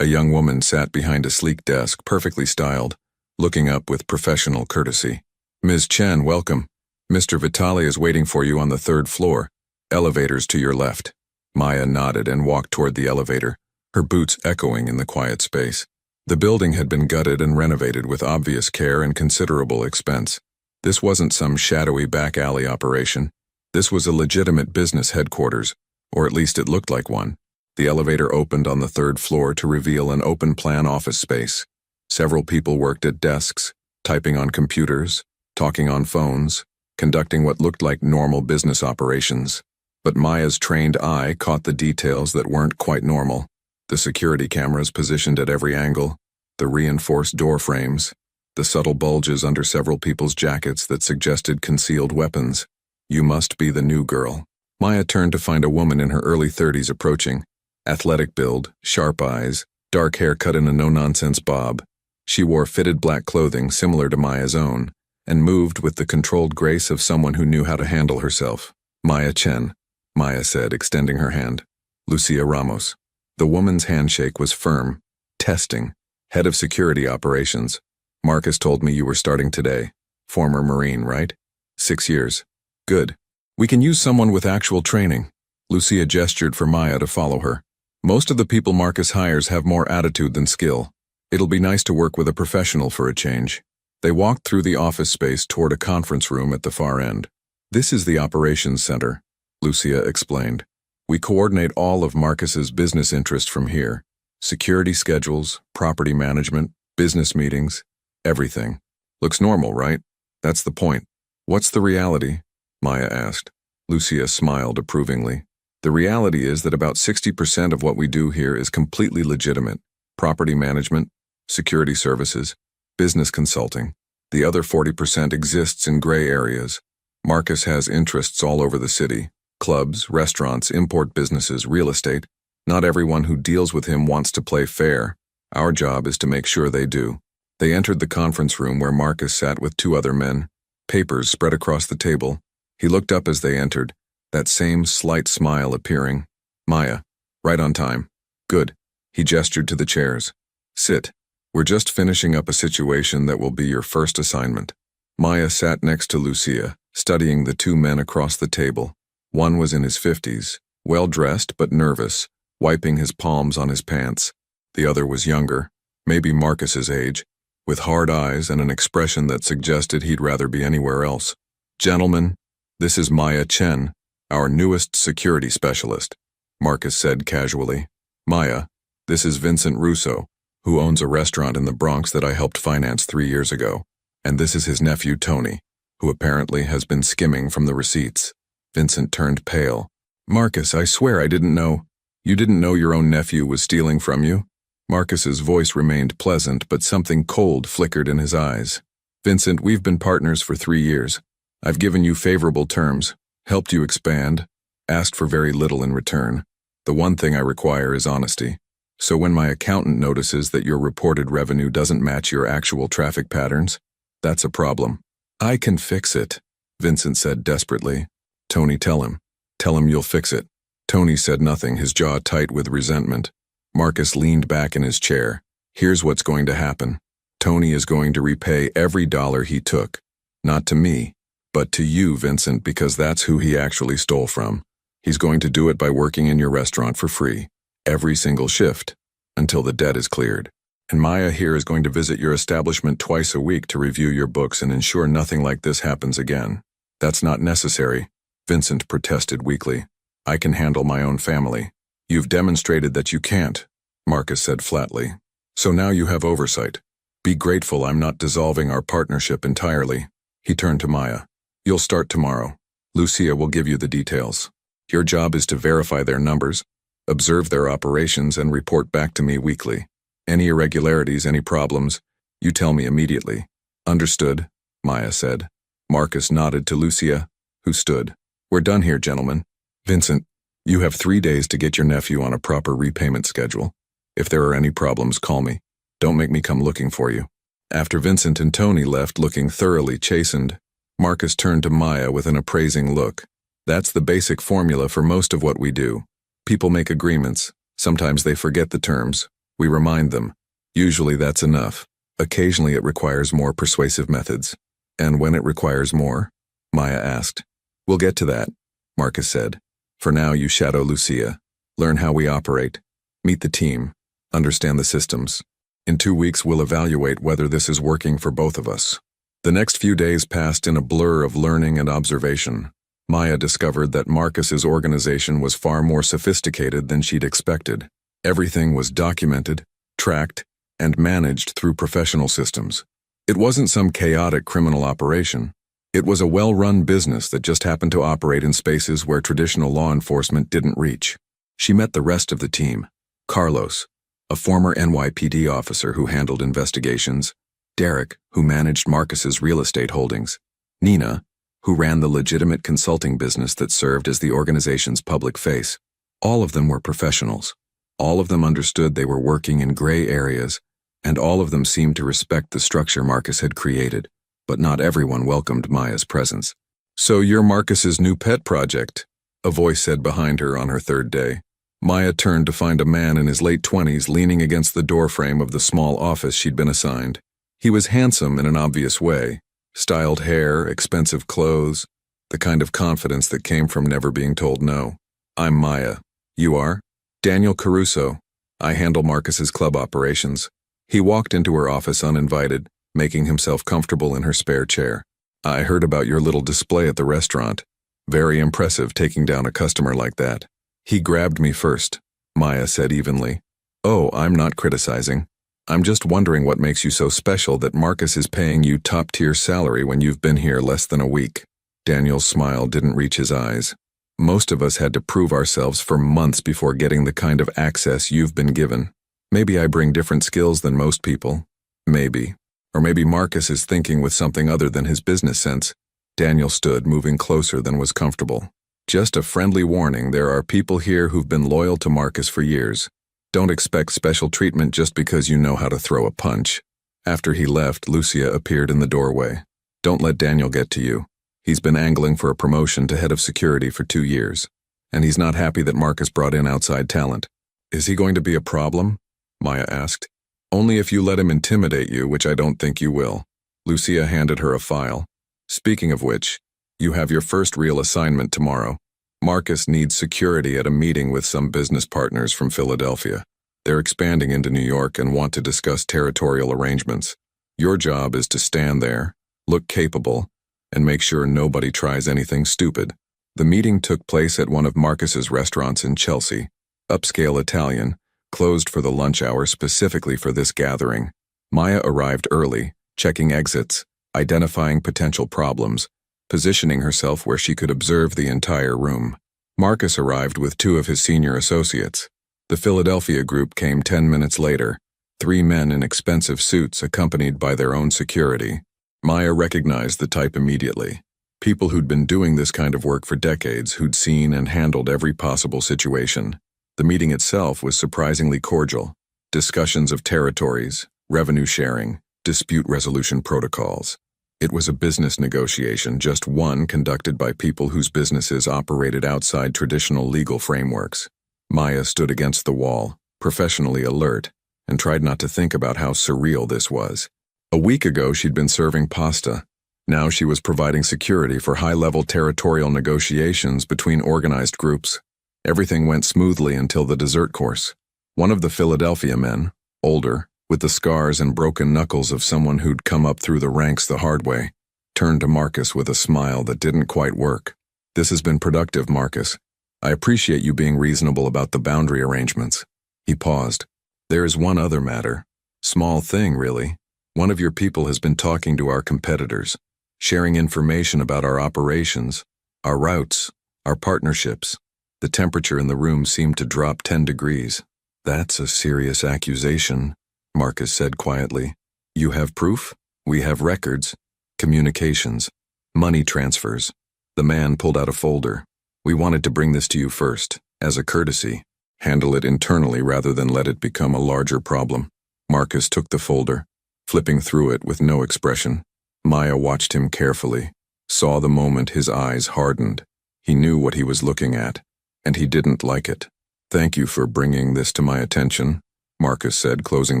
A young woman sat behind a sleek desk, perfectly styled, looking up with professional courtesy. "Ms. Chen, welcome. Mr. Vitale is waiting for you on the 3rd floor. Elevators to your left." Maya nodded and walked toward the elevator, her boots echoing in the quiet space. The building had been gutted and renovated with obvious care and considerable expense. This wasn't some shadowy back alley operation. This was a legitimate business headquarters, Or at least it looked like one. The elevator opened on the third floor to reveal an open-plan office space. Several people worked at desks, typing on computers, talking on phones, conducting what looked like normal business operations. But Maya's trained eye caught the details that weren't quite normal. The security cameras positioned at every angle, the reinforced door frames, the subtle bulges under several people's jackets that suggested concealed weapons. You must be the new girl. Maya turned to find a woman in her early 30s approaching. Athletic build, sharp eyes, dark hair cut in a no-nonsense bob. She wore fitted black clothing similar to Maya's own, and moved with the controlled grace of someone who knew how to handle herself. Maya Chen, Maya said, extending her hand. Lucia Ramos. The woman's handshake was firm. Testing. Head of Security Operations. Marcus told me you were starting today. Former Marine, right? 6 years. Good. We can use someone with actual training. Lucia gestured for Maya to follow her. Most of the people Marcus hires have more attitude than skill. It'll be nice to work with a professional for a change. They walked through the office space toward a conference room at the far end. This is the operations center, Lucia explained. We coordinate all of Marcus's business interests from here. Security schedules, property management, business meetings, everything. Looks normal, right? That's the point. What's the reality? Maya asked. Lucia smiled approvingly. The reality is that about 60% of what we do here is completely legitimate. Property management, security services, business consulting. The other 40% exists in gray areas. Marcus has interests all over the city. Clubs, restaurants, import businesses, real estate. Not everyone who deals with him wants to play fair. Our job is to make sure they do. They entered the conference room where Marcus sat with 2 other men. Papers spread across the table. He looked up as they entered, that same slight smile appearing. Maya, right on time. Good. He gestured to the chairs. Sit. We're just finishing up a situation that will be your first assignment. Maya sat next to Lucia, studying the 2 men across the table. One was in his 50s, well-dressed but nervous, wiping his palms on his pants. The other was younger, maybe Marcus's age, with hard eyes and an expression that suggested he'd rather be anywhere else. Gentlemen, this is Maya Chen, our newest security specialist, Marcus said casually. Maya, this is Vincent Russo, who owns a restaurant in the Bronx that I helped finance 3 years ago. And this is his nephew Tony, who apparently has been skimming from the receipts. Vincent turned pale. Marcus, I swear I didn't know. You didn't know your own nephew was stealing from you? Marcus's voice remained pleasant, but something cold flickered in his eyes. Vincent, we've been partners for 3 years. I've given you favorable terms, helped you expand, asked for very little in return. The one thing I require is honesty. So when my accountant notices that your reported revenue doesn't match your actual traffic patterns, that's a problem. I can fix it, Vincent said desperately. Tony, tell him. Tell him you'll fix it. Tony said nothing, his jaw tight with resentment. Marcus leaned back in his chair. Here's what's going to happen. Tony is going to repay every dollar he took. Not to me, but to you, Vincent, because that's who he actually stole from. He's going to do it by working in your restaurant for free, every single shift, until the debt is cleared. And Maya here is going to visit your establishment twice a week to review your books and ensure nothing like this happens again. That's not necessary, Vincent protested weakly. I can handle my own family. You've demonstrated that you can't, Marcus said flatly. So now you have oversight. Be grateful I'm not dissolving our partnership entirely. He turned to Maya. You'll start tomorrow. Lucia will give you the details. Your job is to verify their numbers, observe their operations, and report back to me weekly. Any irregularities, any problems, you tell me immediately. Understood, Maya said. Marcus nodded to Lucia, who stood. We're done here, gentlemen. Vincent, you have 3 days to get your nephew on a proper repayment schedule. If there are any problems, call me. Don't make me come looking for you. After Vincent and Tony left looking thoroughly chastened, Marcus turned to Maya with an appraising look. That's the basic formula for most of what we do. People make agreements. Sometimes they forget the terms. We remind them. Usually that's enough. Occasionally it requires more persuasive methods. And when it requires more? Maya asked. We'll get to that, Marcus said. For now, you shadow Lucia. Learn how we operate. Meet the team. Understand the systems. In 2 weeks, we'll evaluate whether this is working for both of us. The next few days passed in a blur of learning and observation. Maya discovered that Marcus's organization was far more sophisticated than she'd expected. Everything was documented, tracked, and managed through professional systems. It wasn't some chaotic criminal operation. It was a well-run business that just happened to operate in spaces where traditional law enforcement didn't reach. She met the rest of the team. Carlos, a former NYPD officer who handled investigations, Derek, who managed Marcus's real estate holdings, Nina, who ran the legitimate consulting business that served as the organization's public face. All of them were professionals. All of them understood they were working in gray areas, and all of them seemed to respect the structure Marcus had created, but not everyone welcomed Maya's presence. "So you're Marcus's new pet project," a voice said behind her on her third day. Maya turned to find a man in his late 20s leaning against the doorframe of the small office she'd been assigned. He was handsome in an obvious way. Styled hair, expensive clothes, the kind of confidence that came from never being told no. "I'm Maya. You are?" "Daniel Caruso. I handle Marcus's club operations." He walked into her office uninvited, making himself comfortable in her spare chair. "I heard about your little display at the restaurant. Very impressive taking down a customer like that." "He grabbed me first," Maya said evenly. "Oh, I'm not criticizing. I'm just wondering what makes you so special that Marcus is paying you top-tier salary when you've been here less than a week." Daniel's smile didn't reach his eyes. "Most of us had to prove ourselves for months before getting the kind of access you've been given. Maybe I bring different skills than most people. Maybe. Or maybe Marcus is thinking with something other than his business sense." Daniel stood, moving closer than was comfortable. "Just a friendly warning, there are people here who've been loyal to Marcus for years. Don't expect special treatment just because you know how to throw a punch." After he left, Lucia appeared in the doorway. "Don't let Daniel get to you. He's been angling for a promotion to head of security for 2 years, and he's not happy that Marcus brought in outside talent." "Is he going to be a problem?" Maya asked. "Only if you let him intimidate you, which I don't think you will." Lucia handed her a file. "Speaking of which, you have your first real assignment tomorrow. Marcus needs security at a meeting with some business partners from Philadelphia. They're expanding into New York and want to discuss territorial arrangements. Your job is to stand there, look capable, and make sure nobody tries anything stupid." The meeting took place at one of Marcus's restaurants in Chelsea, upscale Italian, closed for the lunch hour specifically for this gathering. Maya arrived early, checking exits, identifying potential problems, positioning herself where she could observe the entire room. Marcus arrived with 2 of his senior associates. The Philadelphia group came 10 minutes later, 3 men in expensive suits accompanied by their own security. Maya recognized the type immediately. People who'd been doing this kind of work for decades, who'd seen and handled every possible situation. The meeting itself was surprisingly cordial. Discussions of territories, revenue sharing, dispute resolution protocols. It was a business negotiation, just one conducted by people whose businesses operated outside traditional legal frameworks. Maya stood against the wall, professionally alert, and tried not to think about how surreal this was. A week ago, she'd been serving pasta. Now she was providing security for high-level territorial negotiations between organized groups. Everything went smoothly until the dessert course. One of the Philadelphia men, older, with the scars and broken knuckles of someone who'd come up through the ranks the hard way, turned to Marcus with a smile that didn't quite work. "This has been productive, Marcus. I appreciate you being reasonable about the boundary arrangements." He paused. "There is one other matter. Small thing, really. One of your people has been talking to our competitors, sharing information about our operations, our routes, our partnerships." The temperature in the room seemed to drop 10 degrees. "That's a serious accusation," Marcus said quietly. "You have proof? We have records, communications, money transfers." The man pulled out a folder. "We wanted to bring this to you first, as a courtesy. Handle it internally rather than let it become a larger problem." Marcus took the folder, flipping through it with no expression. Maya watched him carefully, saw the moment his eyes hardened. He knew what he was looking at, and he didn't like it. "Thank you for bringing this to my attention," Marcus said, closing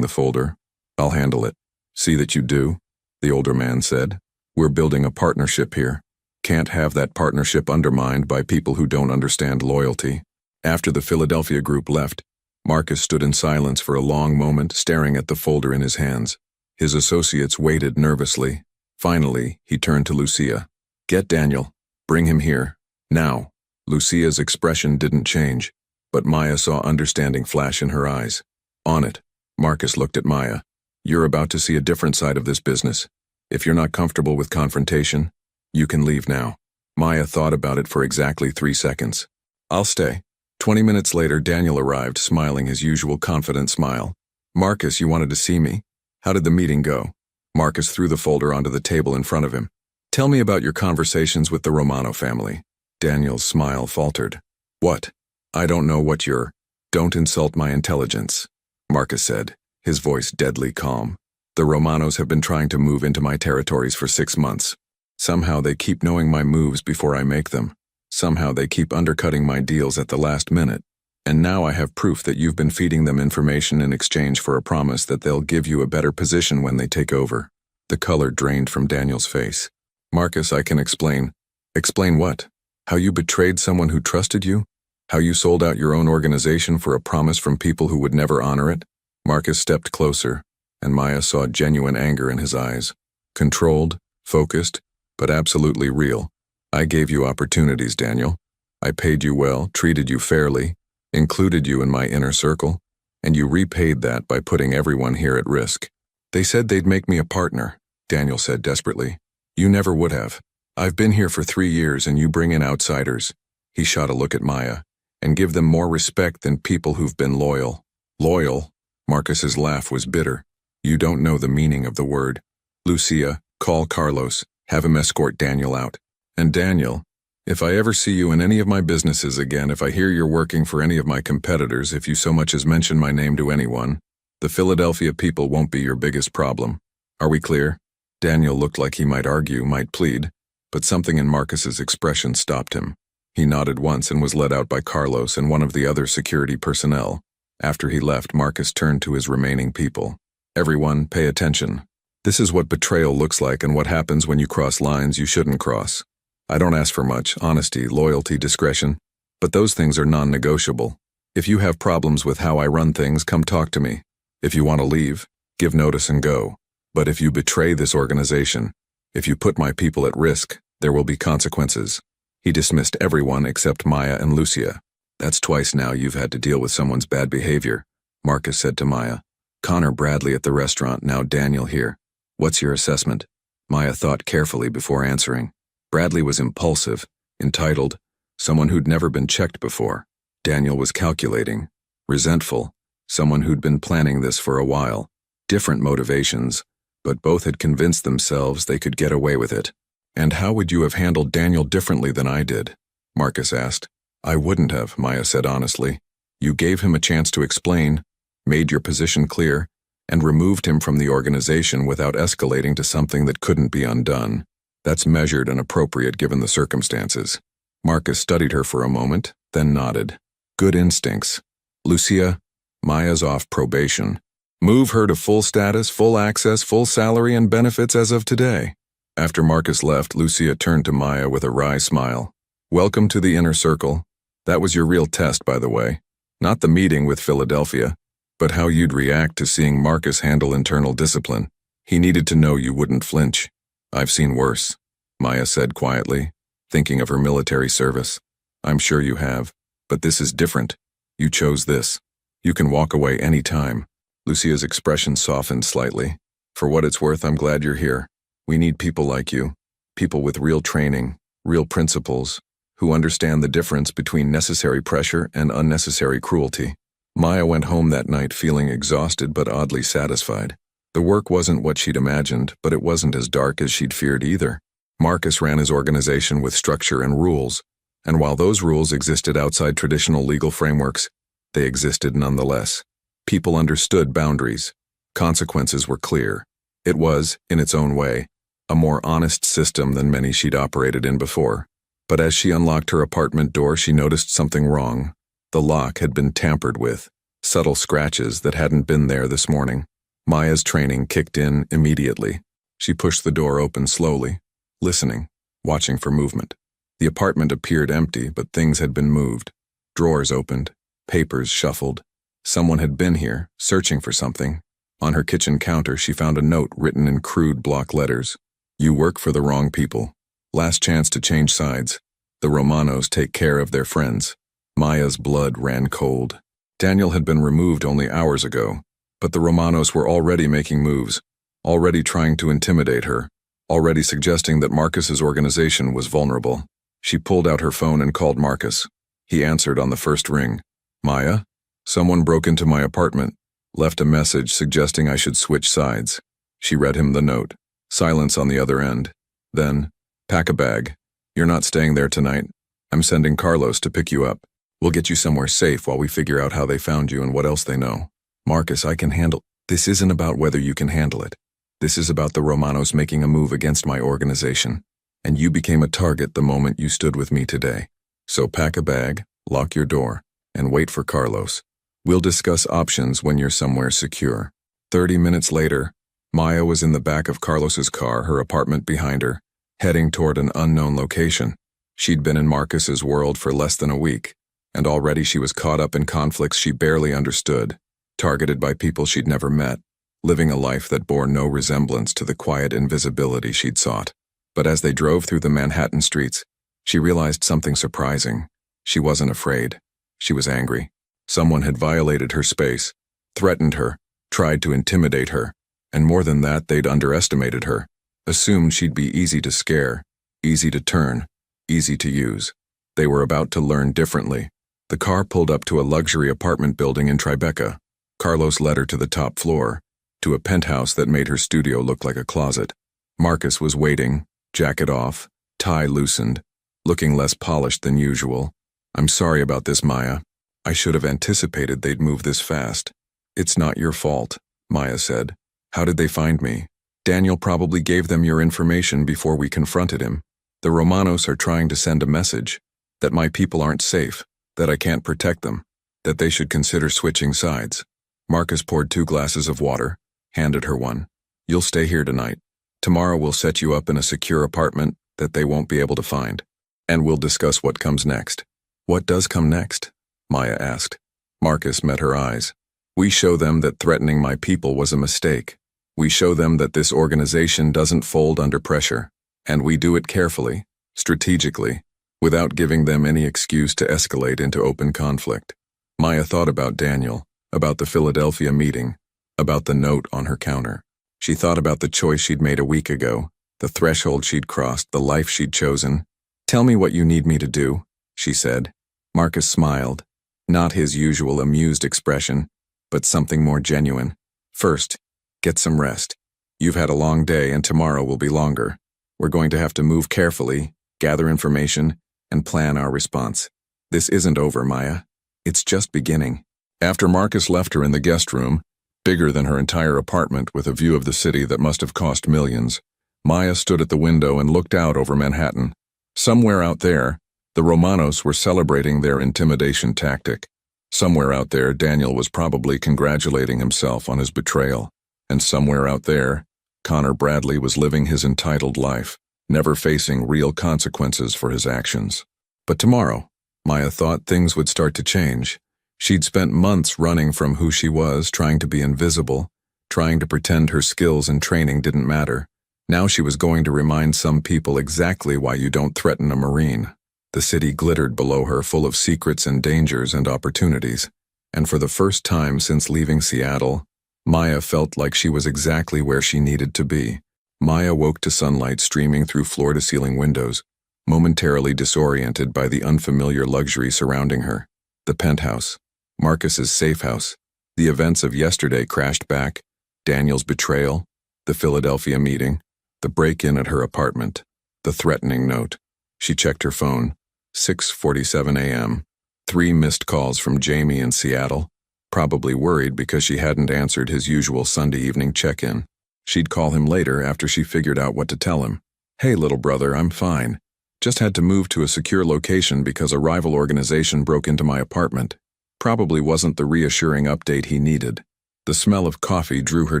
the folder. "I'll handle it." "See that you do," the older man said. "We're building a partnership here. Can't have that partnership undermined by people who don't understand loyalty." After the Philadelphia group left, Marcus stood in silence for a long moment, staring at the folder in his hands. His associates waited nervously. Finally, he turned to Lucia. "Get Daniel. Bring him here." Now, Lucia's expression didn't change, but Maya saw understanding flash in her eyes. On it, Marcus looked at Maya. You're about to see a different side of this business. If you're not comfortable with confrontation, you can leave now. Maya thought about it for exactly 3 seconds. I'll stay. 20 minutes later, Daniel arrived, smiling his usual confident smile. Marcus, you wanted to see me? How did the meeting go? Marcus threw the folder onto the table in front of him. Tell me about your conversations with the Romano family. Daniel's smile faltered. What? I don't know what you're. Don't insult my intelligence, Marcus said, his voice deadly calm. The Romanos have been trying to move into my territories for 6 months. Somehow they keep knowing my moves before I make them. Somehow they keep undercutting my deals at the last minute. And now I have proof that you've been feeding them information in exchange for a promise that they'll give you a better position when they take over. The color drained from Daniel's face. Marcus, I can explain. Explain what? How you betrayed someone who trusted you? How you sold out your own organization for a promise from people who would never honor it? Marcus stepped closer, and Maya saw genuine anger in his eyes. Controlled, focused, but absolutely real. I gave you opportunities, Daniel. I paid you well, treated you fairly, included you in my inner circle, and you repaid that by putting everyone here at risk. They said they'd make me a partner, Daniel said desperately. You never would have. I've been here for 3 years and you bring in outsiders. He shot a look at Maya. And give them more respect than people who've been loyal. Loyal? Marcus's laugh was bitter. You don't know the meaning of the word. Lucia, call Carlos, have him escort Daniel out. And Daniel, if I ever see you in any of my businesses again, if I hear you're working for any of my competitors, if you so much as mention my name to anyone, the Philadelphia people won't be your biggest problem. Are we clear? Daniel looked like he might argue, might plead, but something in Marcus's expression stopped him. He nodded once and was led out by Carlos and one of the other security personnel. After he left, Marcus turned to his remaining people. Everyone, pay attention. This is what betrayal looks like and what happens when you cross lines you shouldn't cross. I don't ask for much, honesty, loyalty, discretion, but those things are non-negotiable. If you have problems with how I run things, come talk to me. If you want to leave, give notice and go. But if you betray this organization, if you put my people at risk, there will be consequences. He dismissed everyone except Maya and Lucia. That's twice now you've had to deal with someone's bad behavior, Marcus said to Maya. Connor Bradley at the restaurant, now Daniel here. What's your assessment? Maya thought carefully before answering. Bradley was impulsive, entitled, someone who'd never been checked before. Daniel was calculating, resentful, someone who'd been planning this for a while. Different motivations, but both had convinced themselves they could get away with it. And how would you have handled Daniel differently than I did? Marcus asked. I wouldn't have, Maya said honestly. You gave him a chance to explain, made your position clear, and removed him from the organization without escalating to something that couldn't be undone. That's measured and appropriate given the circumstances. Marcus studied her for a moment, then nodded. Good instincts. Lucia, Maya's off probation. Move her to full status, full access, full salary and benefits as of today. After Marcus left, Lucia turned to Maya with a wry smile. Welcome to the inner circle. That was your real test, by the way. Not the meeting with Philadelphia, but how you'd react to seeing Marcus handle internal discipline. He needed to know you wouldn't flinch. I've seen worse, Maya said quietly, thinking of her military service. I'm sure you have, but this is different. You chose this. You can walk away any time. Lucia's expression softened slightly. For what it's worth, I'm glad you're here. We need people like you, people with real training, real principles, who understand the difference between necessary pressure and unnecessary cruelty. Maya went home that night feeling exhausted but oddly satisfied. The work wasn't what she'd imagined, but it wasn't as dark as she'd feared either. Marcus ran his organization with structure and rules, and while those rules existed outside traditional legal frameworks, they existed nonetheless. People understood boundaries. Consequences were clear. It was, in its own way, a more honest system than many she'd operated in before. But as she unlocked her apartment door, she noticed something wrong. The lock had been tampered with, subtle scratches that hadn't been there this morning. Maya's training kicked in immediately. She pushed the door open slowly, listening, watching for movement. The apartment appeared empty, but things had been moved. Drawers opened, papers shuffled. Someone had been here, searching for something. On her kitchen counter, she found a note written in crude block letters. You work for the wrong people. Last chance to change sides. The Romanos take care of their friends. Maya's blood ran cold. Daniel had been removed only hours ago, but the Romanos were already making moves, already trying to intimidate her, already suggesting that Marcus's organization was vulnerable. She pulled out her phone and called Marcus. He answered on the first ring. Maya? Someone broke into my apartment, left a message suggesting I should switch sides. She read him the note. Silence on the other end. Then, pack a bag. You're not staying there tonight. I'm sending Carlos to pick you up. We'll get you somewhere safe while we figure out how they found you and what else they know. Marcus, I can handle. This isn't about whether you can handle it. This is about the Romanos making a move against my organization. And you became a target the moment you stood with me today. So pack a bag, lock your door, and wait for Carlos. We'll discuss options when you're somewhere secure. 30 minutes later, Maya was in the back of Carlos's car, her apartment behind her, heading toward an unknown location. She'd been in Marcus's world for less than a week, and already she was caught up in conflicts she barely understood, targeted by people she'd never met, living a life that bore no resemblance to the quiet invisibility she'd sought. But as they drove through the Manhattan streets, she realized something surprising. She wasn't afraid. She was angry. Someone had violated her space, threatened her, tried to intimidate her, and more than that, they'd underestimated her, assumed she'd be easy to scare, easy to turn, easy to use. They were about to learn differently. The car pulled up to a luxury apartment building in Tribeca. Carlos led her to the top floor, to a penthouse that made her studio look like a closet. Marcus was waiting, jacket off, tie loosened, looking less polished than usual. I'm sorry about this, Maya. I should have anticipated they'd move this fast. It's not your fault, Maya said. How did they find me? Daniel probably gave them your information before we confronted him. The Romanos are trying to send a message that my people aren't safe, that I can't protect them, that they should consider switching sides. Marcus poured 2 glasses of water, handed her one. You'll stay here tonight. Tomorrow we'll set you up in a secure apartment that they won't be able to find. And we'll discuss what comes next. What does come next? Maya asked. Marcus met her eyes. We show them that threatening my people was a mistake. We show them that this organization doesn't fold under pressure. And we do it carefully, strategically, without giving them any excuse to escalate into open conflict. Maya thought about Daniel, about the Philadelphia meeting, about the note on her counter. She thought about the choice she'd made a week ago, the threshold she'd crossed, the life she'd chosen. Tell me what you need me to do, she said. Marcus smiled, not his usual amused expression, but something more genuine. First, get some rest. You've had a long day and tomorrow will be longer. We're going to have to move carefully, gather information, and plan our response. This isn't over, Maya. It's just beginning. After Marcus left her in the guest room, bigger than her entire apartment with a view of the city that must have cost millions, Maya stood at the window and looked out over Manhattan. Somewhere out there, the Romanos were celebrating their intimidation tactic. Somewhere out there, Daniel was probably congratulating himself on his betrayal. And somewhere out there, Connor Bradley was living his entitled life, never facing real consequences for his actions. But tomorrow, Maya thought things would start to change. She'd spent months running from who she was, trying to be invisible, trying to pretend her skills and training didn't matter. Now she was going to remind some people exactly why you don't threaten a Marine. The city glittered below her, full of secrets and dangers and opportunities. And for the first time since leaving Seattle, Maya felt like she was exactly where she needed to be. Maya woke to sunlight streaming through floor-to-ceiling windows, momentarily disoriented by the unfamiliar luxury surrounding her. The penthouse, Marcus's safe house, the events of yesterday crashed back, Daniel's betrayal, the Philadelphia meeting, the break-in at her apartment, the threatening note. She checked her phone. 6:47 a.m. 3 missed calls from Jamie in Seattle, probably worried because she hadn't answered his usual Sunday evening check-in. She'd call him later after she figured out what to tell him. Hey, little brother, I'm fine. Just had to move to a secure location because a rival organization broke into my apartment. Probably wasn't the reassuring update he needed. The smell of coffee drew her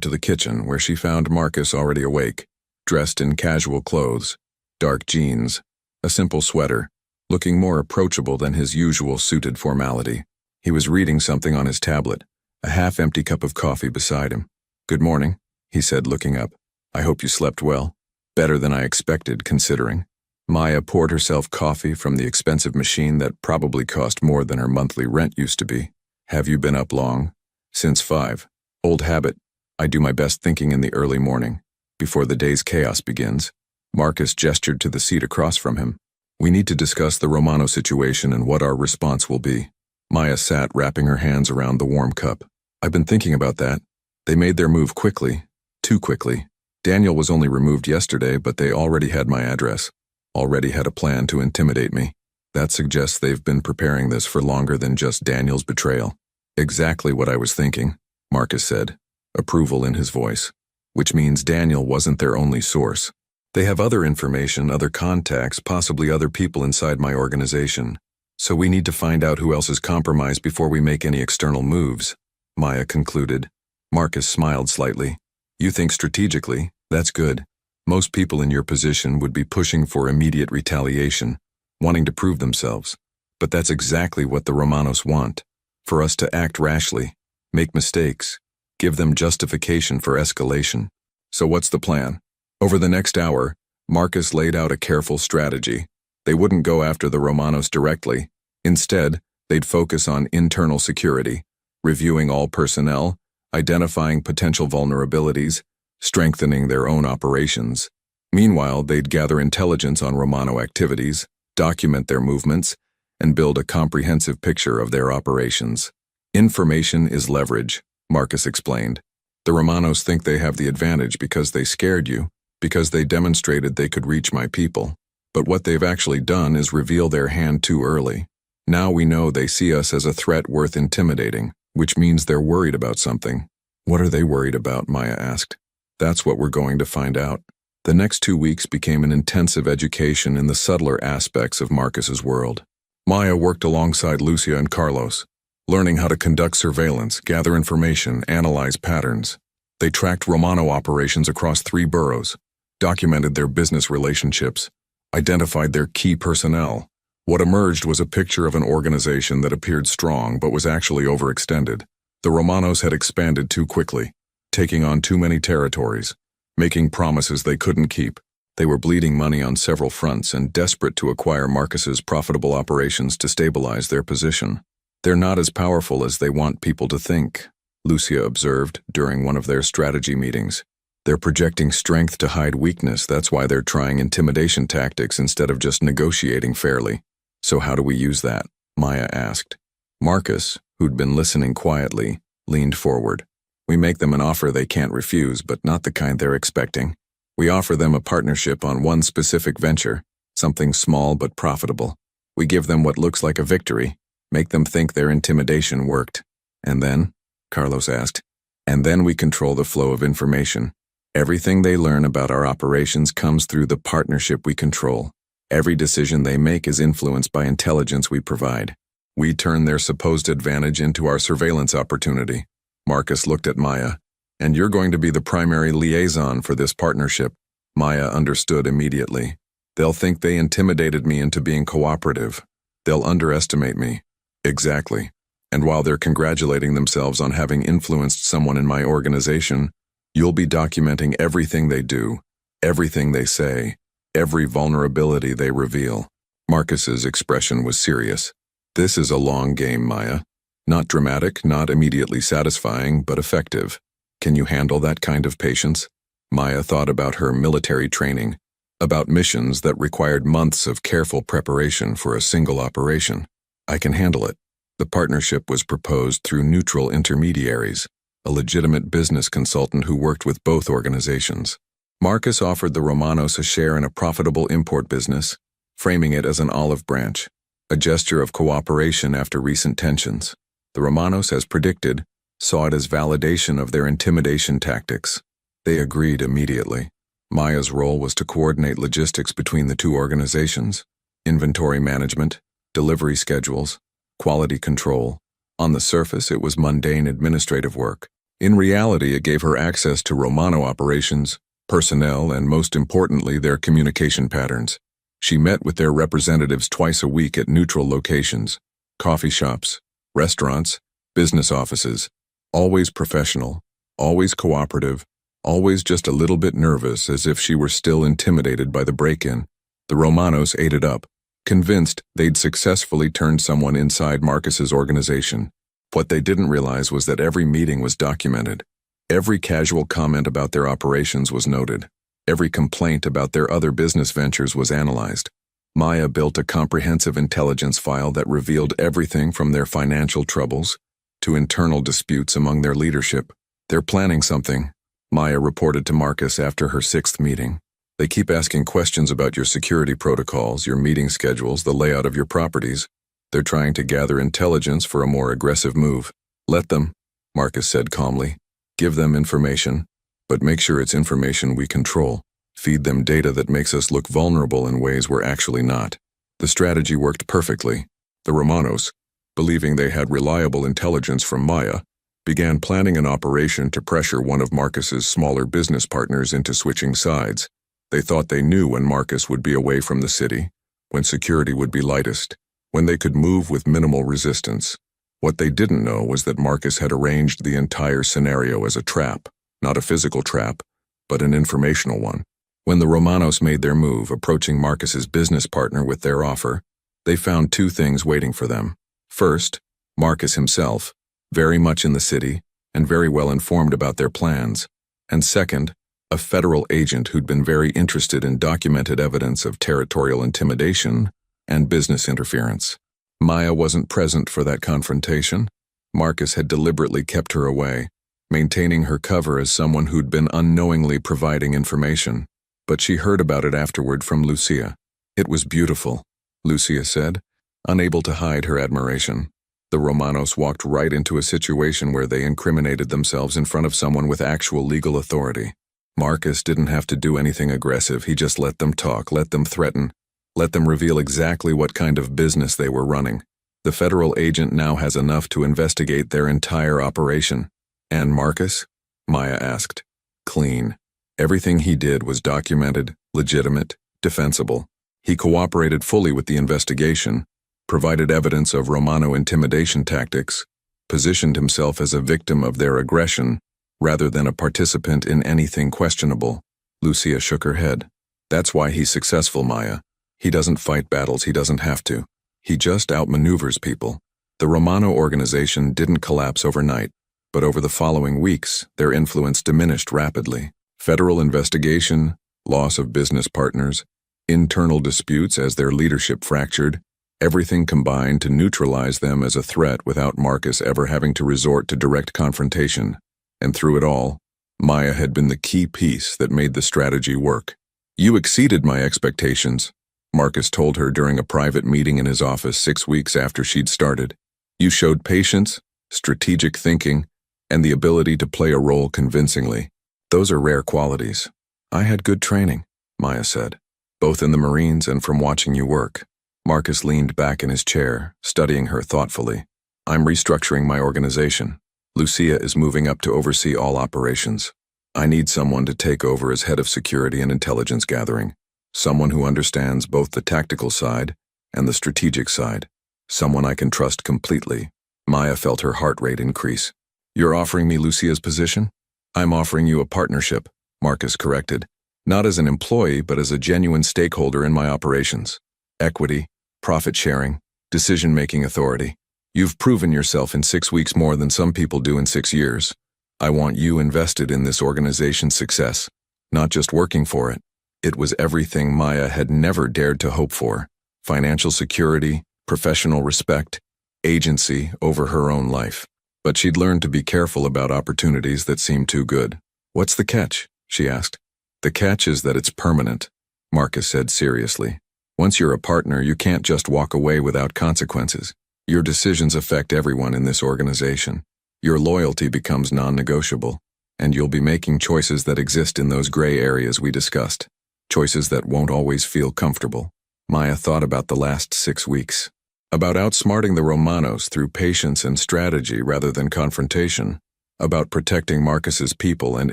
to the kitchen where she found Marcus already awake, dressed in casual clothes, dark jeans, a simple sweater, looking more approachable than his usual suited formality. He was reading something on his tablet, a half-empty cup of coffee beside him. Good morning, he said, looking up. I hope you slept well. Better than I expected, considering. Maya poured herself coffee from the expensive machine that probably cost more than her monthly rent used to be. Have you been up long? Since 5. Old habit. I do my best thinking in the early morning, before the day's chaos begins. Marcus gestured to the seat across from him. We need to discuss the Romano situation and what our response will be. Maya sat, wrapping her hands around the warm cup. I've been thinking about that. They made their move quickly. Too quickly. Daniel was only removed yesterday, but they already had my address. Already had a plan to intimidate me. That suggests they've been preparing this for longer than just Daniel's betrayal. Exactly what I was thinking, Marcus said, approval in his voice. Which means Daniel wasn't their only source. They have other information, other contacts, possibly other people inside my organization. So we need to find out who else is compromised before we make any external moves, Maya concluded. Marcus smiled slightly. You think strategically, that's good. Most people in your position would be pushing for immediate retaliation, wanting to prove themselves. But that's exactly what the Romanos want. For us to act rashly, make mistakes, give them justification for escalation. So what's the plan? Over the next hour, Marcus laid out a careful strategy. They wouldn't go after the Romanos directly. Instead, they'd focus on internal security, reviewing all personnel, identifying potential vulnerabilities, strengthening their own operations. Meanwhile, they'd gather intelligence on Romano activities, document their movements, and build a comprehensive picture of their operations. Information is leverage, Marcus explained. The Romanos think they have the advantage because they scared you, because they demonstrated they could reach my people. But what they've actually done is reveal their hand too early. Now we know they see us as a threat worth intimidating, which means they're worried about something. What are they worried about? Maya asked. That's what we're going to find out. The next 2 weeks became an intensive education in the subtler aspects of Marcus's world. Maya worked alongside Lucia and Carlos, learning how to conduct surveillance, gather information, analyze patterns. They tracked Romano operations across 3 boroughs, documented their business relationships, identified their key personnel. What emerged was a picture of an organization that appeared strong but was actually overextended. The Romanos had expanded too quickly, taking on too many territories, making promises they couldn't keep. They were bleeding money on several fronts and desperate to acquire Marcus's profitable operations to stabilize their position. They're not as powerful as they want people to think, Lucia observed during one of their strategy meetings. They're projecting strength to hide weakness. That's why they're trying intimidation tactics instead of just negotiating fairly. So how do we use that? Maya asked. Marcus, who'd been listening quietly, leaned forward. We make them an offer they can't refuse, but not the kind they're expecting. We offer them a partnership on one specific venture, something small but profitable. We give them what looks like a victory, make them think their intimidation worked. And then? Carlos asked. And then we control the flow of information. Everything they learn about our operations comes through the partnership we control. Every decision they make is influenced by intelligence we provide. We turn their supposed advantage into our surveillance opportunity. Marcus looked at Maya. And you're going to be the primary liaison for this partnership. Maya understood immediately. They'll think they intimidated me into being cooperative. They'll underestimate me. Exactly. And while they're congratulating themselves on having influenced someone in my organization, you'll be documenting everything they do, everything they say, every vulnerability they reveal. Marcus's expression was serious. This is a long game, Maya. Not dramatic, not immediately satisfying, but effective. Can you handle that kind of patience? Maya thought about her military training, about missions that required months of careful preparation for a single operation. I can handle it. The partnership was proposed through neutral intermediaries, a legitimate business consultant who worked with both organizations. Marcus offered the Romanos a share in a profitable import business, framing it as an olive branch, a gesture of cooperation after recent tensions. The Romanos, as predicted, saw it as validation of their intimidation tactics. They agreed immediately. Maya's role was to coordinate logistics between the 2 organizations, inventory management, delivery schedules, quality control. On the surface, it was mundane administrative work. In reality, it gave her access to Romano operations, personnel, and most importantly, their communication patterns. She met with their representatives twice a week at neutral locations, coffee shops, restaurants, business offices, always professional, always cooperative, always just a little bit nervous, as if she were still intimidated by the break-in. The Romanos ate it up, convinced they'd successfully turned someone inside Marcus's organization. What they didn't realize was that every meeting was documented. Every casual comment about their operations was noted. Every complaint about their other business ventures was analyzed. Maya built a comprehensive intelligence file that revealed everything from their financial troubles to internal disputes among their leadership. "They're planning something," Maya reported to Marcus after her 6th meeting. "They keep asking questions about your security protocols, your meeting schedules, the layout of your properties. They're trying to gather intelligence for a more aggressive move." "Let them," Marcus said calmly. "Give them information, but make sure it's information we control. Feed them data that makes us look vulnerable in ways we're actually not." The strategy worked perfectly. The Romanos, believing they had reliable intelligence from Maya, began planning an operation to pressure one of Marcus's smaller business partners into switching sides. They thought they knew when Marcus would be away from the city, when security would be lightest, when they could move with minimal resistance. What they didn't know was that Marcus had arranged the entire scenario as a trap, not a physical trap, but an informational one. When the Romanos made their move, approaching Marcus's business partner with their offer, they found 2 things waiting for them. First, Marcus himself, very much in the city and very well informed about their plans. And second, a federal agent who'd been very interested in documented evidence of territorial intimidation and business interference. Maya wasn't present for that confrontation. Marcus had deliberately kept her away, maintaining her cover as someone who'd been unknowingly providing information. But she heard about it afterward from Lucia. "It was beautiful," Lucia said, unable to hide her admiration. The Romanos walked right into a situation where they incriminated themselves in front of someone with actual legal authority. Marcus didn't have to do anything aggressive. He just let them talk, let them threaten, let them reveal exactly what kind of business they were running. The federal agent now has enough to investigate their entire operation. "And Marcus?" Maya asked. "Clean. Everything he did was documented, legitimate, defensible. He cooperated fully with the investigation, provided evidence of Romano intimidation tactics, positioned himself as a victim of their aggression rather than a participant in anything questionable." Lucia shook her head. "That's why he's successful, Maya. He doesn't fight battles he doesn't have to. He just outmaneuvers people." The Romano organization didn't collapse overnight, but over the following weeks, their influence diminished rapidly. Federal investigation, loss of business partners, internal disputes as their leadership fractured, everything combined to neutralize them as a threat without Marcus ever having to resort to direct confrontation. And through it all, Maya had been the key piece that made the strategy work. "You exceeded my expectations," Marcus told her during a private meeting in his office 6 weeks after she'd started. "You showed patience, strategic thinking, and the ability to play a role convincingly. Those are rare qualities." "I had good training," Maya said, "both in the Marines and from watching you work." Marcus leaned back in his chair, studying her thoughtfully. "I'm restructuring my organization. Lucia is moving up to oversee all operations. I need someone to take over as head of security and intelligence gathering. Someone who understands both the tactical side and the strategic side. Someone I can trust completely." Maya felt her heart rate increase. "You're offering me Lucia's position?" "I'm offering you a partnership," Marcus corrected. "Not as an employee, but as a genuine stakeholder in my operations. Equity, profit sharing, decision-making authority. You've proven yourself in 6 weeks more than some people do in 6 years. I want you invested in this organization's success, not just working for it." It was everything Maya had never dared to hope for: financial security, professional respect, agency over her own life. But she'd learned to be careful about opportunities that seemed too good. "What's the catch?" she asked. "The catch is that it's permanent," Marcus said seriously. "Once you're a partner, you can't just walk away without consequences. Your decisions affect everyone in this organization. Your loyalty becomes non-negotiable, and you'll be making choices that exist in those gray areas we discussed. Choices that won't always feel comfortable." Maya thought about the last 6 weeks. About outsmarting the Romanos through patience and strategy rather than confrontation. About protecting Marcus's people and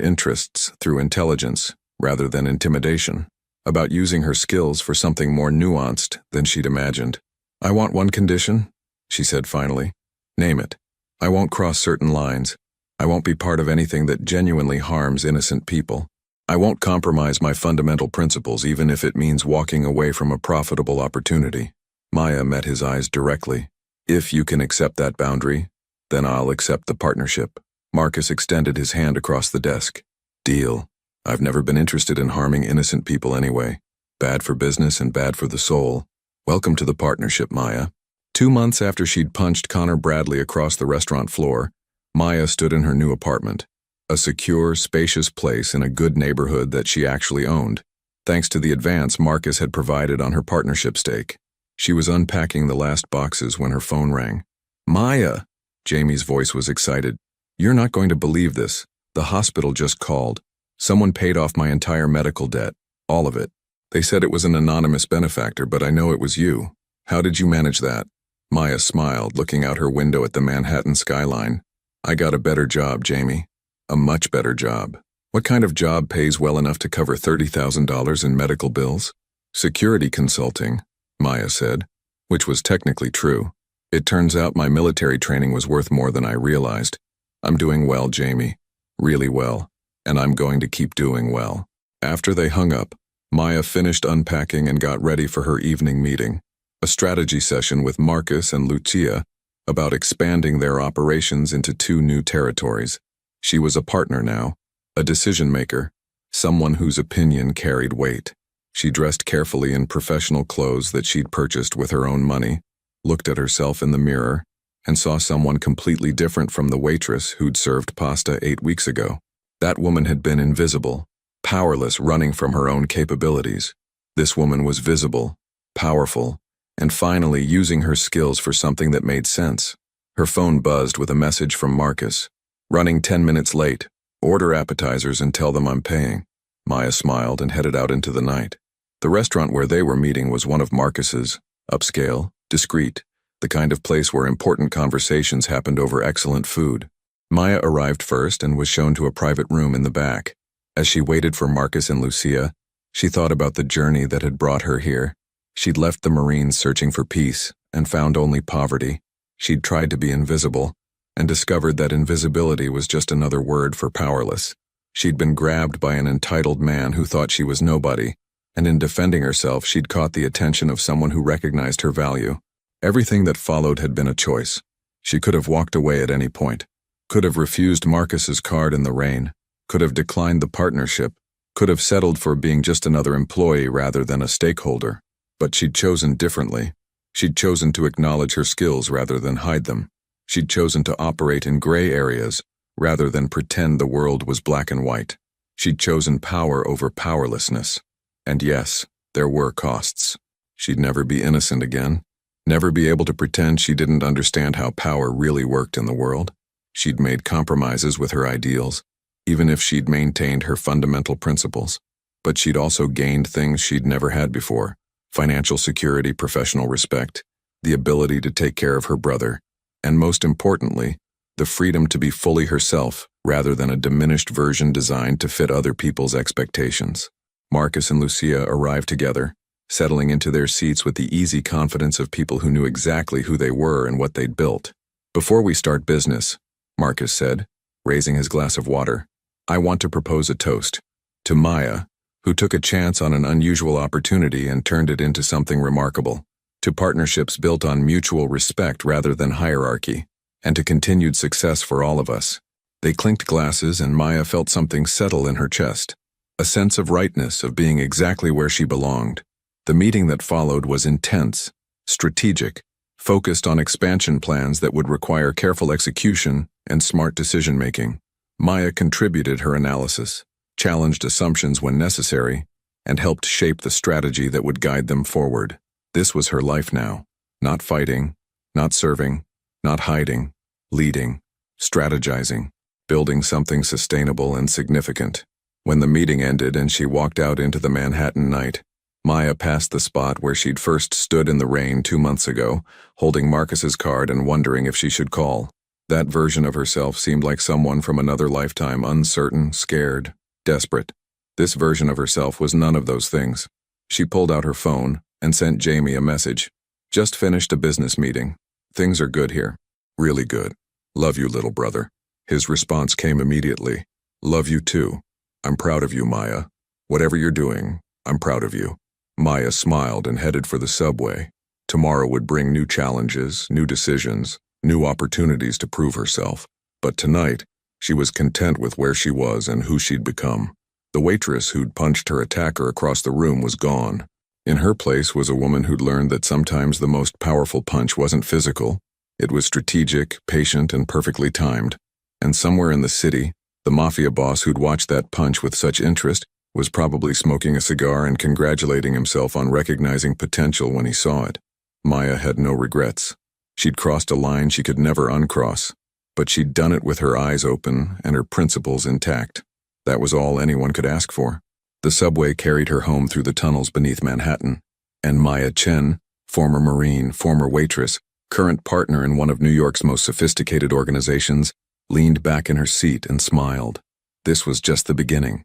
interests through intelligence rather than intimidation. About using her skills for something more nuanced than she'd imagined. "I want one condition," she said finally. "Name it. I won't cross certain lines. I won't be part of anything that genuinely harms innocent people." I won't compromise my fundamental principles even if it means walking away from a profitable opportunity. Maya met his eyes directly. If you can accept that boundary, then I'll accept the partnership. Marcus extended his hand across the desk. Deal. I've never been interested in harming innocent people anyway. Bad for business and bad for the soul. Welcome to the partnership, Maya. 2 months after she'd punched Connor Bradley across the restaurant floor, Maya stood in her new apartment. A secure, spacious place in a good neighborhood that she actually owned, thanks to the advance Marcus had provided on her partnership stake. She was unpacking the last boxes when her phone rang. Maya! Jamie's voice was excited. You're not going to believe this. The hospital just called. Someone paid off my entire medical debt. All of it. They said it was an anonymous benefactor, but I know it was you. How did you manage that? Maya smiled, looking out her window at the Manhattan skyline. I got a better job, Jamie. A much better job. What kind of job pays well enough to cover $30,000 in medical bills? Security consulting, Maya said, which was technically true. It turns out my military training was worth more than I realized. I'm doing well, Jamie. Really well. And I'm going to keep doing well. After they hung up, Maya finished unpacking and got ready for her evening meeting, a strategy session with Marcus and Lucia about expanding their operations into 2 new territories. She was a partner now, a decision maker, someone whose opinion carried weight. She dressed carefully in professional clothes that she'd purchased with her own money, looked at herself in the mirror, and saw someone completely different from the waitress who'd served pasta 8 weeks ago. That woman had been invisible, powerless, running from her own capabilities. This woman was visible, powerful, and finally using her skills for something that made sense. Her phone buzzed with a message from Marcus. Running 10 minutes late. Order appetizers and tell them I'm paying. Maya smiled and headed out into the night. The restaurant where they were meeting was one of Marcus's, upscale, discreet, the kind of place where important conversations happened over excellent food. Maya arrived first and was shown to a private room in the back. As she waited for Marcus and Lucia, she thought about the journey that had brought her here. She'd left the Marines searching for peace and found only poverty. She'd tried to be invisible and discovered that invisibility was just another word for powerless. She'd been grabbed by an entitled man who thought she was nobody, and in defending herself she'd caught the attention of someone who recognized her value. Everything that followed had been a choice. She could have walked away at any point, could have refused Marcus's card in the rain, could have declined the partnership, could have settled for being just another employee rather than a stakeholder. But she'd chosen differently. She'd chosen to acknowledge her skills rather than hide them. She'd chosen to operate in gray areas rather than pretend the world was black and white. She'd chosen power over powerlessness. And yes, there were costs. She'd never be innocent again, never be able to pretend she didn't understand how power really worked in the world. She'd made compromises with her ideals, even if she'd maintained her fundamental principles. But she'd also gained things she'd never had before: financial security, professional respect, the ability to take care of her brother, and most importantly, the freedom to be fully herself rather than a diminished version designed to fit other people's expectations. Marcus and Lucia arrived together, settling into their seats with the easy confidence of people who knew exactly who they were and what they'd built. Before we start business, Marcus said, raising his glass of water, I want to propose a toast to Maya, who took a chance on an unusual opportunity and turned it into something remarkable, to partnerships built on mutual respect rather than hierarchy, and to continued success for all of us. They clinked glasses and Maya felt something settle in her chest, a sense of rightness, of being exactly where she belonged. The meeting that followed was intense, strategic, focused on expansion plans that would require careful execution and smart decision-making. Maya contributed her analysis, challenged assumptions when necessary, and helped shape the strategy that would guide them forward. This was her life now. Not fighting, not serving, not hiding, leading, strategizing, building something sustainable and significant. When the meeting ended and she walked out into the Manhattan night, Maya passed the spot where she'd first stood in the rain 2 months ago, holding Marcus's card and wondering if she should call. That version of herself seemed like someone from another lifetime, uncertain, scared, desperate. This version of herself was none of those things. She pulled out her phone and sent Jamie a message. Just finished a business meeting. Things are good here. Really good. Love you, little brother. His response came immediately. Love you too. I'm proud of you, Maya. Whatever you're doing, I'm proud of you. Maya smiled and headed for the subway. Tomorrow would bring new challenges, new decisions, new opportunities to prove herself. But tonight, she was content with where she was and who she'd become. The waitress who'd punched her attacker across the room was gone. In her place was a woman who'd learned that sometimes the most powerful punch wasn't physical. It was strategic, patient, and perfectly timed. And somewhere in the city, the Mafia boss who'd watched that punch with such interest was probably smoking a cigar and congratulating himself on recognizing potential when he saw it. Maya had no regrets. She'd crossed a line she could never uncross, but she'd done it with her eyes open and her principles intact. That was all anyone could ask for. The subway carried her home through the tunnels beneath Manhattan, and Maya Chen, former Marine, former waitress, current partner in one of New York's most sophisticated organizations, leaned back in her seat and smiled. This was just the beginning.